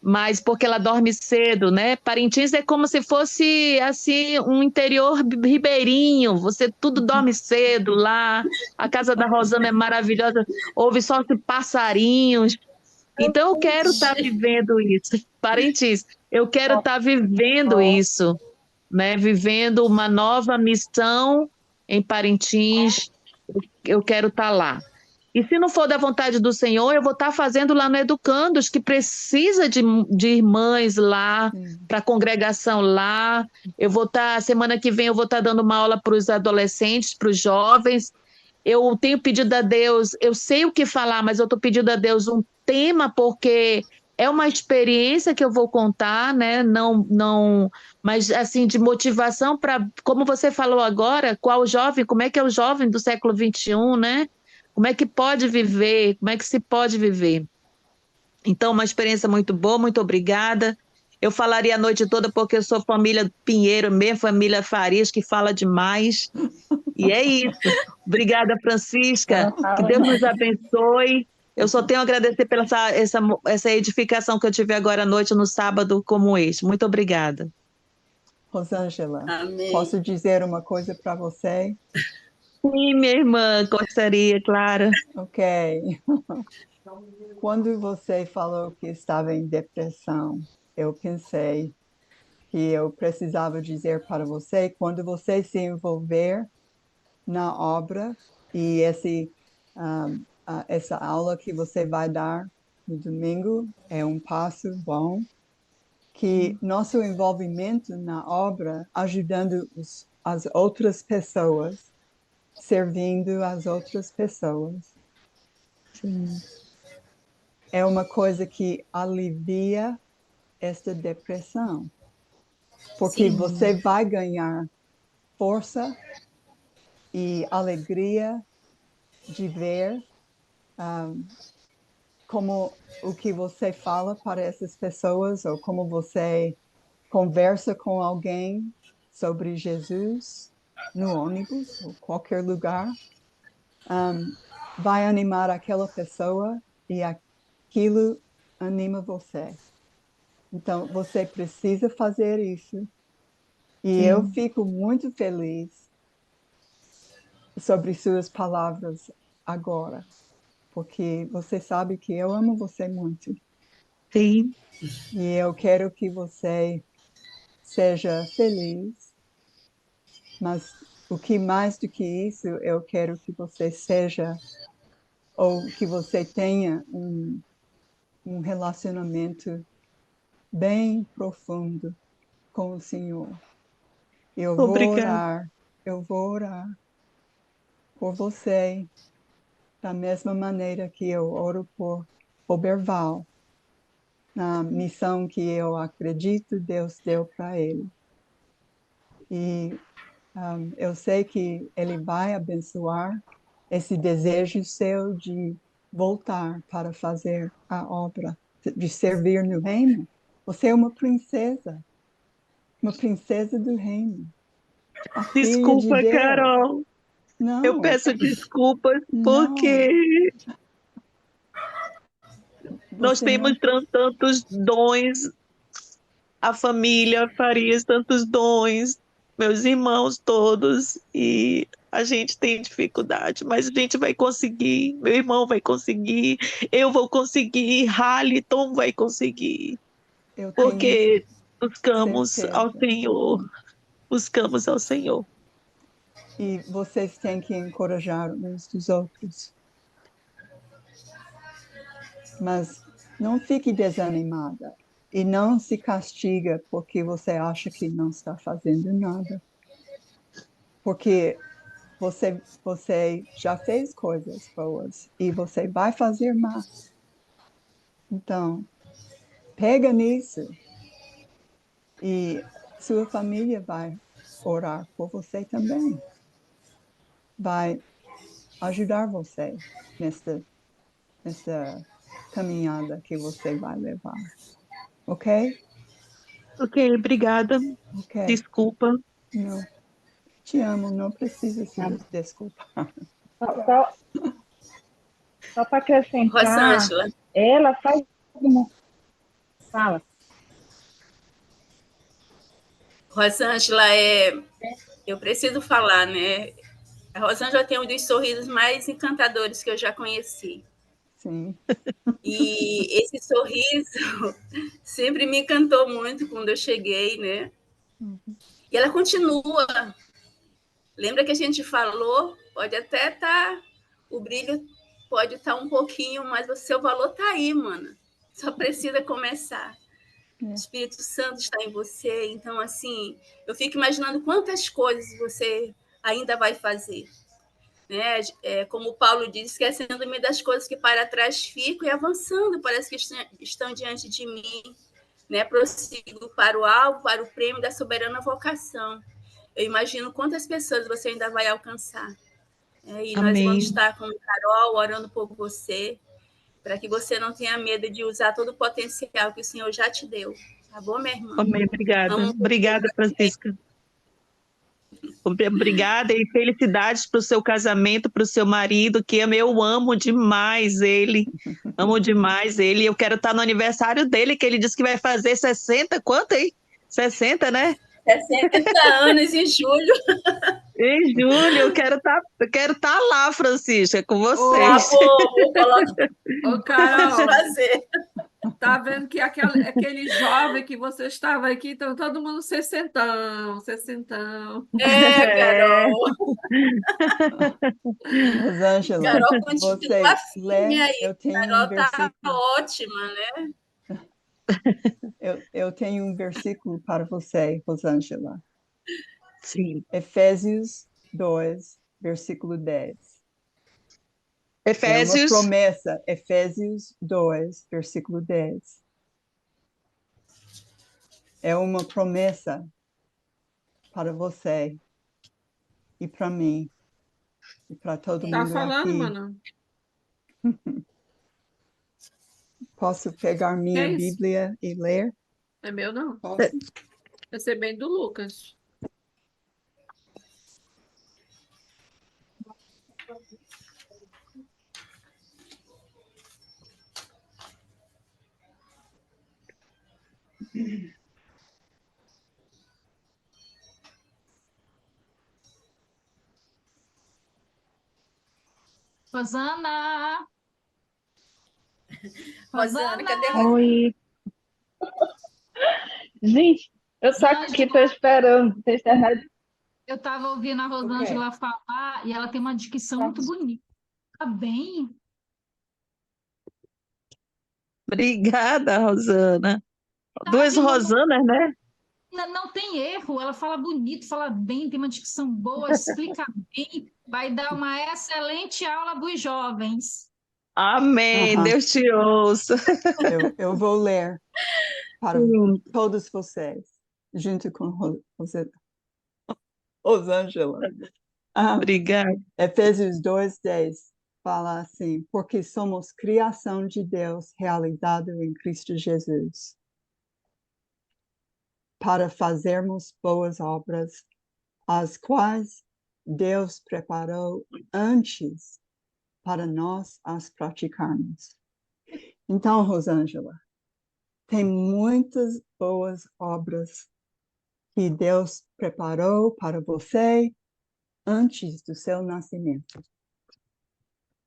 mas porque ela dorme cedo, né? Parintins é como se fosse assim um interior ribeirinho, você tudo dorme cedo lá. A casa da Rosana é maravilhosa, ouve só os passarinhos. Então eu quero estar vivendo isso. Parintins, eu quero estar vivendo isso, né? Vivendo uma nova missão em Parintins, eu quero estar lá. E se não for da vontade do Senhor, eu vou estar fazendo lá no Educandos, que precisa de irmãs lá, para a congregação lá. Semana que vem, eu vou estar dando uma aula para os adolescentes, para os jovens. Eu tenho pedido a Deus, eu sei o que falar, mas eu estou pedindo a Deus um tema, porque é uma experiência que eu vou contar, né? Não, não, mas assim, de motivação para, como você falou agora, qual jovem, como é que é o jovem do século XXI, né? Como é que pode viver? Como é que se pode viver? Então, uma experiência muito boa, muito obrigada. Eu falaria a noite toda porque eu sou família Pinheiro, minha família Farias, que fala demais. E é isso. Obrigada, Francisca. Que Deus nos abençoe. Eu só tenho a agradecer pela essa edificação que eu tive agora à noite, no sábado, como este. Muito obrigada. Rosângela, Amém. posso dizer uma coisa para você? Sim, minha irmã, gostaria, Clara. Ok. Quando você falou que estava em depressão, eu pensei que eu precisava dizer para você, quando você se envolver na obra e essa aula que você vai dar no domingo é um passo bom, que nosso envolvimento na obra, ajudando as outras pessoas, servindo as outras pessoas, Sim. é uma coisa que alivia esta depressão, porque Sim. você vai ganhar força e alegria de ver como o que você fala para essas pessoas, ou como você conversa com alguém sobre Jesus no ônibus ou qualquer lugar, vai animar aquela pessoa e aquilo anima você. Então, você precisa fazer isso. E eu fico muito feliz sobre suas palavras agora, porque você sabe que eu amo você muito. Sim. E eu quero que você seja feliz, mas o que mais do que isso, eu quero que você seja, ou que você tenha um relacionamento bem profundo com o Senhor. Obrigada. Eu vou orar por você, da mesma maneira que eu oro por Oberval, na missão que eu acredito Deus deu para ele. E eu sei que ele vai abençoar esse desejo seu de voltar para fazer a obra, de servir no reino. Você é uma princesa do reino, a filha de Desculpa, Deus. Carol. Eu Não, peço desculpas não, porque nós você temos não. tantos dons, a família Farias, tantos dons, meus irmãos todos, e a gente tem dificuldade, mas a gente vai conseguir, meu irmão vai conseguir, eu vou conseguir, Haliton vai conseguir, Eu tenho porque buscamos ao certeza. Senhor, buscamos ao Senhor. E vocês têm que encorajar uns dos outros. Mas não fique desanimada e não se castiga porque você acha que não está fazendo nada. Porque você já fez coisas boas e você vai fazer mais. Então, pega nisso e sua família vai orar por você também. Vai ajudar você nessa caminhada que você vai levar. Ok? Ok, obrigada. Ok. Desculpa. Não. Te amo, não precisa se Tá. desculpar. Só para acrescentar, Rosângela, ela faz uma. Fala. Rosângela, eu preciso falar, né? A Rosângela tem um dos sorrisos mais encantadores que eu já conheci. Sim. E esse sorriso sempre me encantou muito quando eu cheguei, né? Uhum. E ela continua. Lembra que a gente falou? Pode até estar, o brilho pode estar um pouquinho, mas o seu valor está aí, mano. Só precisa começar. O Espírito Santo está em você. Então, assim, eu fico imaginando quantas coisas você ainda vai fazer. Né? Como Paulo diz, esquecendo-me das coisas que para trás fico e avançando, parece que estão diante de mim. Né? Prossigo para o alvo, para o prêmio da soberana vocação. Eu imagino quantas pessoas você ainda vai alcançar. E nós vamos Amém. estar com o Carol orando por você, para que você não tenha medo de usar todo o potencial que o Senhor já te deu. Tá bom, minha irmã? Amém, obrigada. Amo Obrigada, Francisca. Obrigada e felicidades para o seu casamento, para o seu marido, que eu amo demais ele. Amo demais ele. Eu quero estar no aniversário dele, que ele disse que vai fazer 60, quanto aí? 60, né? 60 anos em julho. Em julho, eu quero estar lá, Francisca, com Ô, vocês. Vou colocar, ô, vamos Carol, fazer. tá vendo que aquele jovem que você estava aqui, então todo mundo sessentão, sessentão. É, Carol. Rosângela, Carol continua você firme lê, aí. eu tenho um Carol tá versículo, ótima, né? eu tenho um versículo para você, Rosângela. sim. Efésios 2, versículo 10. É uma Efésios, promessa, Efésios 2, versículo 10. É uma promessa para você e para mim e para todo Tá mundo falando, aqui. mano? Posso pegar Que minha é isso? Bíblia e ler? É meu, não. Posso? Recebendo do Lucas. Rosana! Rosana, cadê a Rosana! Rosana? Oi. Gente, eu tô aqui, tô Rosângela, esperando. Tem internet. eu estava ouvindo a O quê? Rosângela falar e ela tem uma dicção Tá. muito bonita. Tá bem? Obrigada, Rosana. Tá Duas de novo. Rosanas, né? Não tem erro. Ela fala bonito, fala bem, tem uma dicção boa, explica bem. Vai dar uma excelente aula dos jovens. Amém. Aham. Deus te ouça. Eu vou ler para Sim. todos vocês, junto com Rosângela. Ah, Obrigada. Efésios 2:10 fala assim: porque somos criação de Deus realizado em Cristo Jesus, para fazermos boas obras, as quais Deus preparou antes para nós as praticarmos. Então, Rosângela, tem muitas boas obras que Deus preparou para você antes do seu nascimento.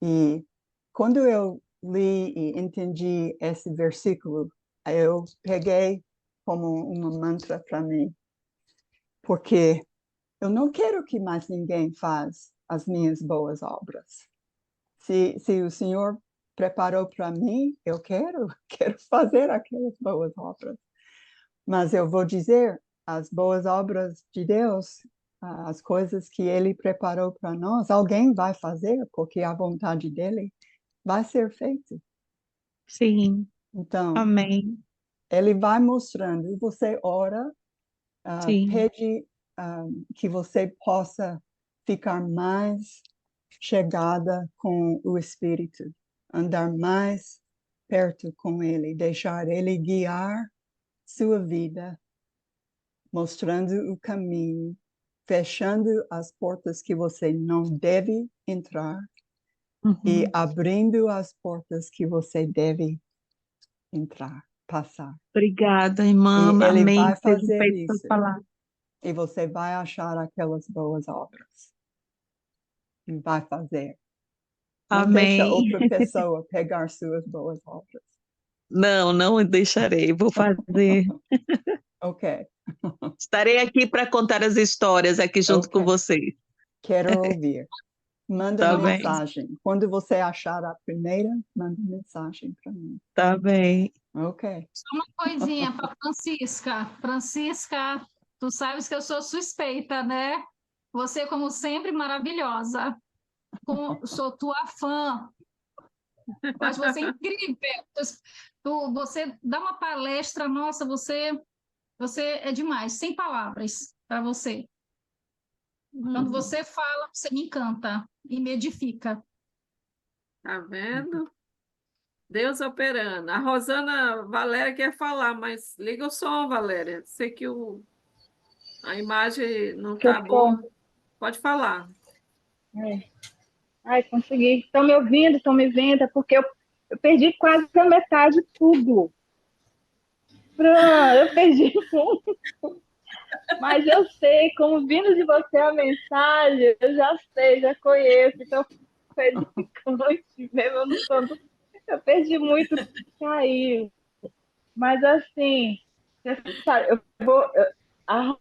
E quando eu li e entendi esse versículo, eu peguei como uma mantra para mim, porque eu não quero que mais ninguém faz as minhas boas obras. Se o Senhor preparou para mim, eu quero fazer aquelas boas obras. Mas eu vou dizer, as boas obras de Deus, as coisas que Ele preparou para nós, alguém vai fazer, porque a vontade dele vai ser feita. Sim. Então, Amém. Ele vai mostrando, você ora, Sim. pede que você possa ficar mais chegada com o Espírito, andar mais perto com Ele, deixar Ele guiar sua vida, mostrando o caminho, fechando as portas que você não deve entrar e Uhum. abrindo as portas que você deve entrar, passar. Obrigada, irmã. E Ele Amém. vai Seja fazer feito a isso. palavra. E você vai achar aquelas boas obras. E vai fazer. Não deixa Amém. outra pessoa pegar suas boas obras. Não, não deixarei. Vou fazer. Ok, Estarei aqui para contar as histórias aqui junto com ok. vocês. Quero ouvir. Manda Tá bem, mensagem. Quando você achar a primeira, manda mensagem para mim. tá bem. Ok. Só uma coisinha para Francisca. Francisca, tu sabes que eu sou suspeita, né? Você, como sempre, maravilhosa. Sou tua fã. Eu acho você incrível. Você dá uma palestra, nossa, você é demais, sem palavras para você. Quando você fala, você me encanta e me edifica. Tá vendo? Deus operando. A Rosana Valéria quer falar, mas liga o som, Valéria. Sei que a imagem não Que eu tá fico. boa. Pode falar. É. Ai, consegui. Estão me ouvindo, estão me vendo, é porque eu perdi quase a metade de tudo. Fran, eu perdi muito. Mas eu sei, como vindo de você a mensagem, eu já sei, já conheço, então foi edificante mesmo. Eu perdi muito, caiu. Mas assim, você sabe, a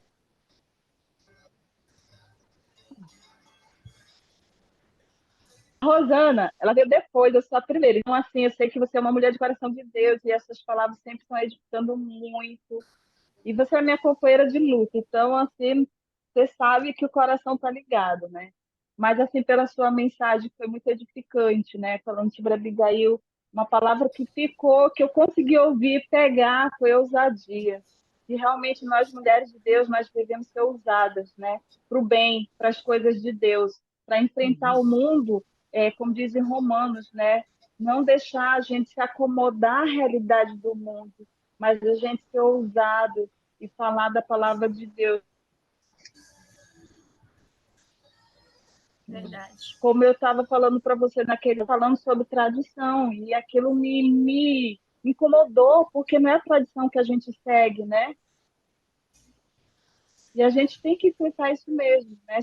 Rosana, ela veio depois, eu sou a primeira. Então, assim, eu sei que você é uma mulher de coração de Deus e essas palavras sempre estão edificando muito. E você é minha companheira de luta, então, assim, você sabe que o coração tá ligado, né? Mas, assim, pela sua mensagem, foi muito edificante, né? Falando sobre Abigail, uma palavra que ficou, que eu consegui ouvir, pegar, foi ousadia. E realmente nós, mulheres de Deus, nós devemos ser ousadas, né? Para o bem, para as coisas de Deus, para enfrentar o mundo, como dizem Romanos, né? Não deixar a gente se acomodar à realidade do mundo, mas a gente ser ousado e falar da palavra de Deus. Verdade. Como eu estava falando para você falando sobre tradição, e aquilo me incomodou, porque não é a tradição que a gente segue, né? E a gente tem que enfrentar isso mesmo, né?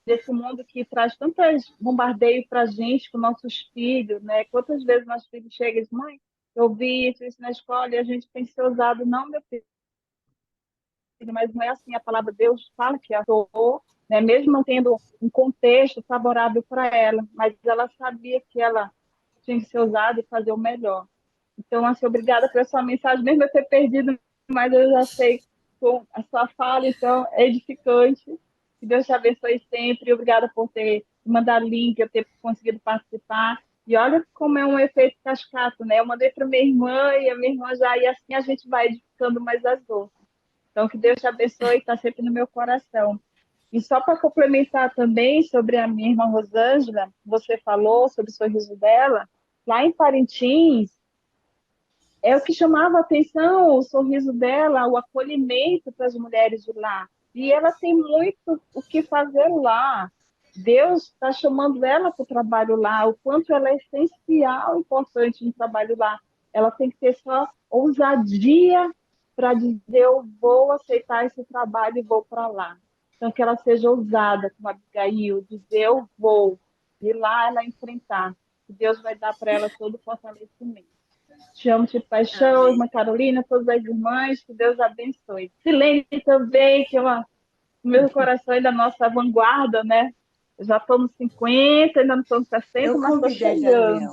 Desse mundo que traz tantos bombardeios para a gente, com nossos filhos, né? Quantas vezes nossos filhos chegam e dizem, mãe, eu vi isso na escola, e a gente tem que ser ousado. Não, meu filho, mas não é assim. A palavra de Deus fala que atuou, né? Mesmo não tendo um contexto favorável para ela, mas ela sabia que ela tinha que ser ousada e fazer o melhor. Então, assim, obrigada por essa mensagem, mesmo eu ter perdido, mas eu já sei com a sua fala, então, é edificante. Que Deus te abençoe sempre. Obrigada por ter mandado link, eu ter conseguido participar. E olha como é um efeito cascata, né? Eu mandei para minha irmã e a minha irmã já, e assim a gente vai edificando mais as outras. Então, que Deus te abençoe, está sempre no meu coração. E só para complementar também sobre a minha irmã Rosângela, você falou sobre o sorriso dela, lá em Parintins, é o que chamava a atenção, o sorriso dela, o acolhimento para as mulheres de lá. E ela tem muito o que fazer lá. Deus está chamando ela para o trabalho lá, o quanto ela é essencial, importante no trabalho lá. Ela tem que ter só ousadia para dizer: eu vou aceitar esse trabalho e vou para lá. Então, que ela seja ousada, como a Abigail, dizer: eu vou, e lá ela enfrentar. Que Deus vai dar para ela todo o fortalecimento. Te amo de paixão, Amém. irmã Carolina, todas as irmãs, que Deus abençoe. Silene também, que é o meu coração é da nossa vanguarda, né? Eu já estou nos 50, ainda não estou nos 60, Eu mas estou convidei chegando. Daniel.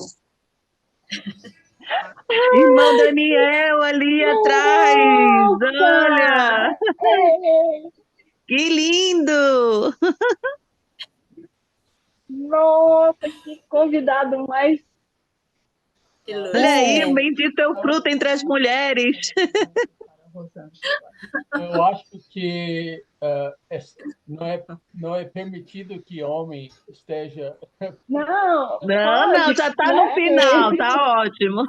Irmão Daniel ali atrás, olha, Nossa! Ei! que lindo! Nossa, que convidado mais Olha aí, bom! Ilustre. bendito é o fruto entre as mulheres. Eu acho que não é permitido que homem esteja. Não, Não, não, pode, já está no né? final, tá ótimo.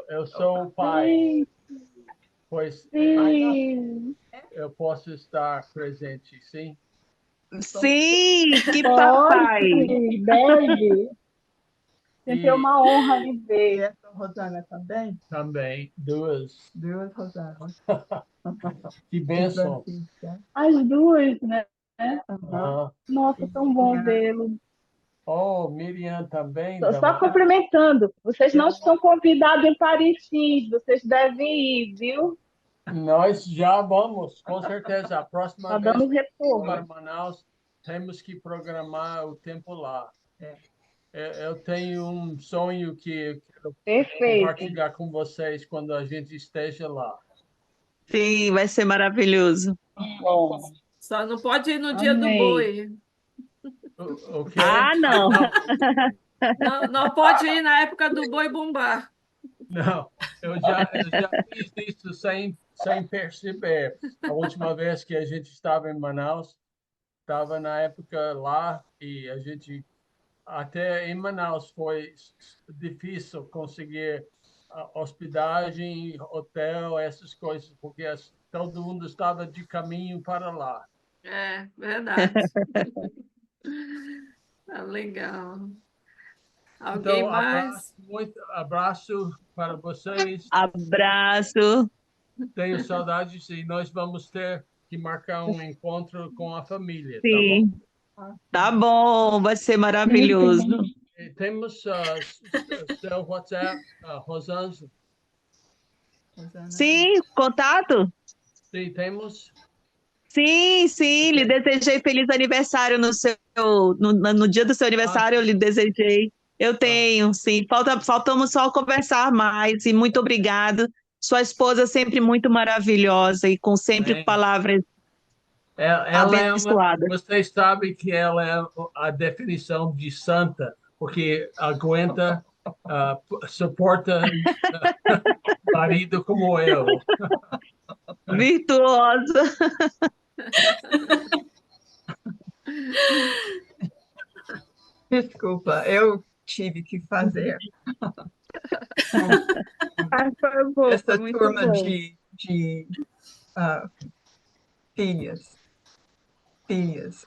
Eu sou o pai, Sim, pois sim. eu posso estar presente, sim? Sim, que Pode, papai. deve. Sempre é E uma honra lhe E ver. essa Rosana também? também duas. Duas Rosanas. Que E bênção. Francisca. As duas, né? Aham. Ah, Nossa, E tão bom Miriam. vê-lo. oh, Miriam também Só da. complementando, vocês não estão convidados em Parintins, vocês devem ir, viu? Nós já vamos, com certeza. A próxima Está vez dando que vamos retorno. para Manaus, temos que programar o tempo lá. É. Eu tenho um sonho que eu quero Perfeito. compartilhar com vocês quando a gente esteja lá. Sim, vai ser maravilhoso. Bom, Só não pode ir no dia do amém. boi. O quê? Ah, não. Não, Não, não pode ir na época do boi bombar. não. Eu já fiz isso sem perceber. A última vez que a gente estava em Manaus, estava na época lá e a gente, até em Manaus, foi difícil conseguir hospedagem, hotel, essas coisas, porque todo mundo estava de caminho para lá. É, verdade. Tá legal. Alguém Então, mais? abraço para vocês. Abraço. Tenho saudades e nós vamos ter que marcar um encontro com a família, tá bom? Sim, tá bom, vai ser maravilhoso. E temos seu WhatsApp, Rosângela. Rosana. Sim, contato? Sim, temos. Sim, sim, lhe Ok. desejei feliz aniversário no dia do seu aniversário, eu lhe desejei. Eu tenho, sim. Faltamos só conversar mais e muito obrigado. Sua esposa é sempre muito maravilhosa e com sempre Amém. palavras Ela é abençoadas. vocês sabem que ela é a definição de santa, porque aguenta, suporta marido como eu. Virtuosa. Desculpa, eu tive que fazer Ah, foi bom, essa foi muito turma bom. de ah, filhas. Filhas.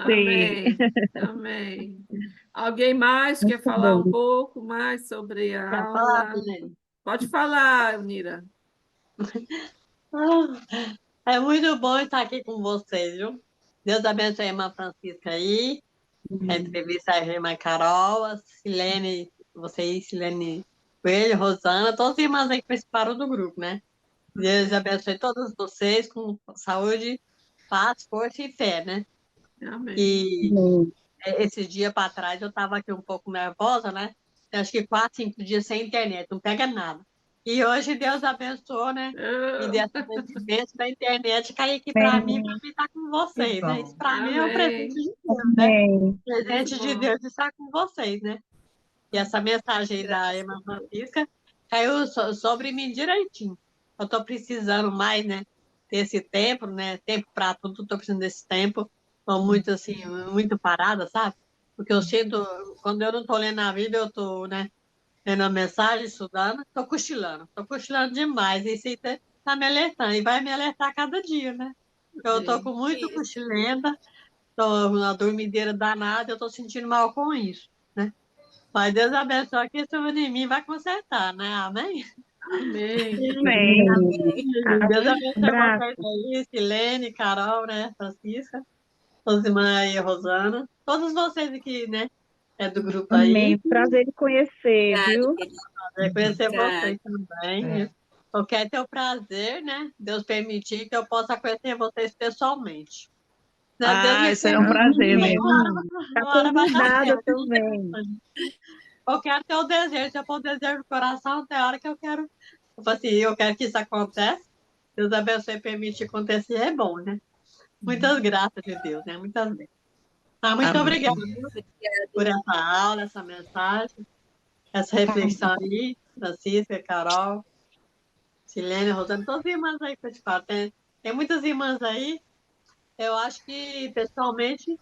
Sim. Amém. Amém. Alguém mais quer falar um pouco mais sobre a Quer falar, aula? Dani? Pode falar, Nira. É muito bom estar aqui com vocês, viu? Deus abençoe a irmã Francisca aí, a entrevista a irmã Carol, a Silene, vocês, Silene Coelho, Rosana, todas as irmãs aí que participaram do grupo, né? Deus abençoe todos vocês com saúde, paz, força e fé, né? Amém. E esses dias para trás eu estava aqui um pouco nervosa, né? Acho que 4, 5 dias sem internet, não pega nada. E hoje Deus abençoou, né? Me deu essa bênção da internet cair aqui para mim estar com vocês, né? Isso para mim é um presente Amém. de Deus, né? Amém. Presente Muito de bom. Deus estar com vocês, né? E essa mensagem aí da irmã Francisca caiu sobre mim direitinho. Eu estou precisando mais, né? Desse tempo, né? Tempo para tudo, estou precisando desse tempo. Estou muito assim, muito parada, sabe? Porque eu sinto, quando eu não estou lendo a Bíblia, eu estou, né? Lendo a mensagem, estudando, estou cochilando demais. E isso está me alertando, e vai me alertar cada dia, né? Eu estou com muito Isso. cochilenta, estou na dormideira danada, eu estou sentindo mal com isso, né? Mas Deus abençoe que isso de mim vai consertar, né? Amém? Amém. Amém. Deus abençoe Abraço. vocês aí, Silene, Carol, né? Francisca, Rosimã e Rosana. Todos vocês aqui, né? É do grupo aí. Amém. Prazer em conhecer, Obrigada, viu? querida. Vai conhecer Obrigada. vocês também. Eu quero ter o prazer, né? Deus permitir que eu possa conhecer vocês pessoalmente. Né? Deus me isso é um prazer Amém. mesmo. Tá uma hora vai dar convidada certo. também. Eu quero ter o desejo, se eu pôr o desejo no coração, tem hora que eu quero. Tipo assim, eu quero que isso aconteça. Deus abençoe e permite acontecer, é bom, né? Muitas graças de Deus, né? Muitas vezes. Muito Amém. obrigada Obrigada. por essa aula, essa mensagem, essa reflexão aí, Francisca, Carol, Silene, Rosana, todas as irmãs aí que participaram. Tem muitas irmãs aí. Eu acho que, pessoalmente,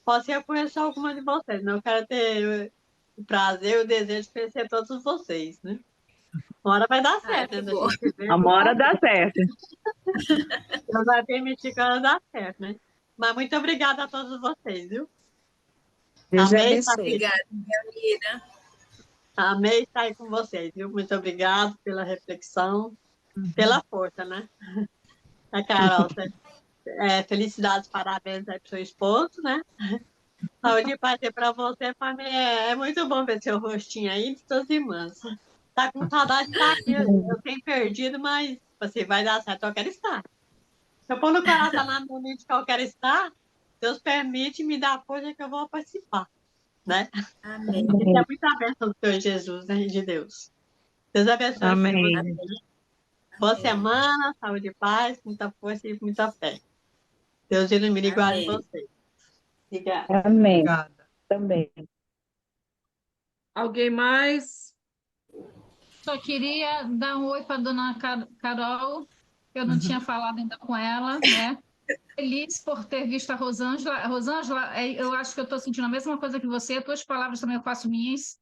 posso reconhecer algumas de vocês, mas eu quero ter o prazer e o desejo de conhecer todos vocês, né? Uma hora vai dar certo, Que né? Da bom. gente ver, Uma hora dá certo. Deus vai permitir que ela dá certo, né? Mas muito obrigada a todos vocês, viu? Deus Amei estar, abençoe. Obrigada, Mira. amei estar aí com vocês, viu? Muito obrigada pela reflexão, pela força, né? A Carol, felicidades, parabéns aí pro seu esposo, né? Saúde e paz para você, para mim é muito bom ver seu rostinho aí de suas irmãs. Tá com saudade de estar aqui, eu tenho perdido, mas você vai dar certo, eu quero estar. Se eu pôr no coração na minha mente que eu quero estar, Deus permite me dar força que eu vou participar, né? Amém. Isso é muita bênção do Senhor Jesus, né, de Deus. Deus abençoe Amém. você. Boa semana, saúde e paz, muita força e muita fé. Deus ilumine e guarde Amém. vocês. Obrigada. Amém. Obrigada. Também. Alguém mais? Só queria dar um oi para a dona Carol, que eu não tinha falado ainda com ela, né? Feliz por ter visto a Rosângela. Rosângela, eu acho que eu estou sentindo a mesma coisa que você, tuas palavras também eu faço minhas,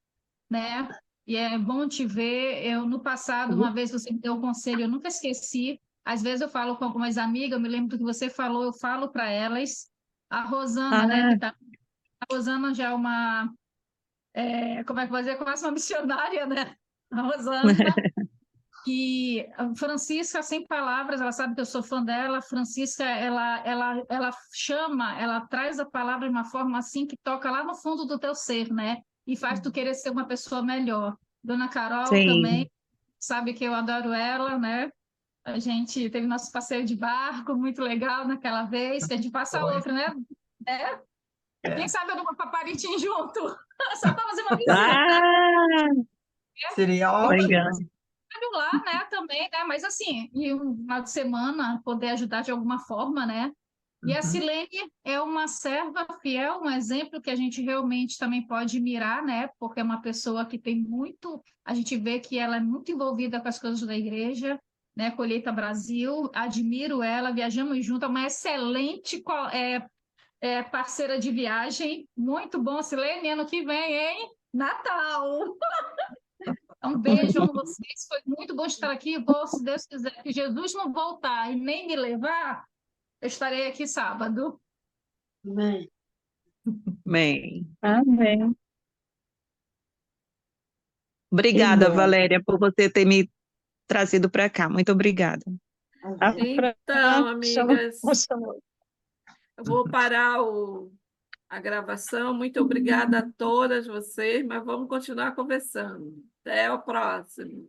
né? E é bom te ver. Eu, no passado, uma vez você me deu um conselho, eu nunca esqueci. Às vezes eu falo com algumas amigas, eu me lembro do que você falou, eu falo para elas. A Rosana, né, que tá... A Rosana já é uma... como é que eu vou dizer? Quase uma missionária, né? A Rosana... que a Francisca, sem palavras, ela sabe que eu sou fã dela. A Francisca, ela chama, ela traz a palavra de uma forma assim que toca lá no fundo do teu ser, né? E faz tu querer ser uma pessoa melhor. Dona Carol Sim. também, sabe que eu adoro ela, né? A gente teve nosso passeio de barco, muito legal naquela vez, que a gente passa outra, né? Quem sabe eu não vou para Parintins junto? Só para fazer uma visita. Seria ótimo. Legal. Lá, né, também, né, mas assim, em um final de semana, poder ajudar de alguma forma, né, e a Silene é uma serva fiel, um exemplo que a gente realmente também pode mirar, né, porque é uma pessoa que tem muito, a gente vê que ela é muito envolvida com as coisas da igreja, né, Colheita Brasil, admiro ela, viajamos juntas, uma excelente parceira de viagem, muito bom, Silene, ano que vem, hein? Natal! Um beijo, amo vocês. Foi muito bom estar aqui. Vou, se Deus quiser, que Jesus não voltar e nem me levar, eu estarei aqui sábado. Amém. Amém. Amém. Obrigada, bom. Valéria, por você ter me trazido para cá. Muito obrigada. Então, amigas, eu vou parar a gravação. Muito obrigada a todas vocês, mas vamos continuar conversando. Até o próximo.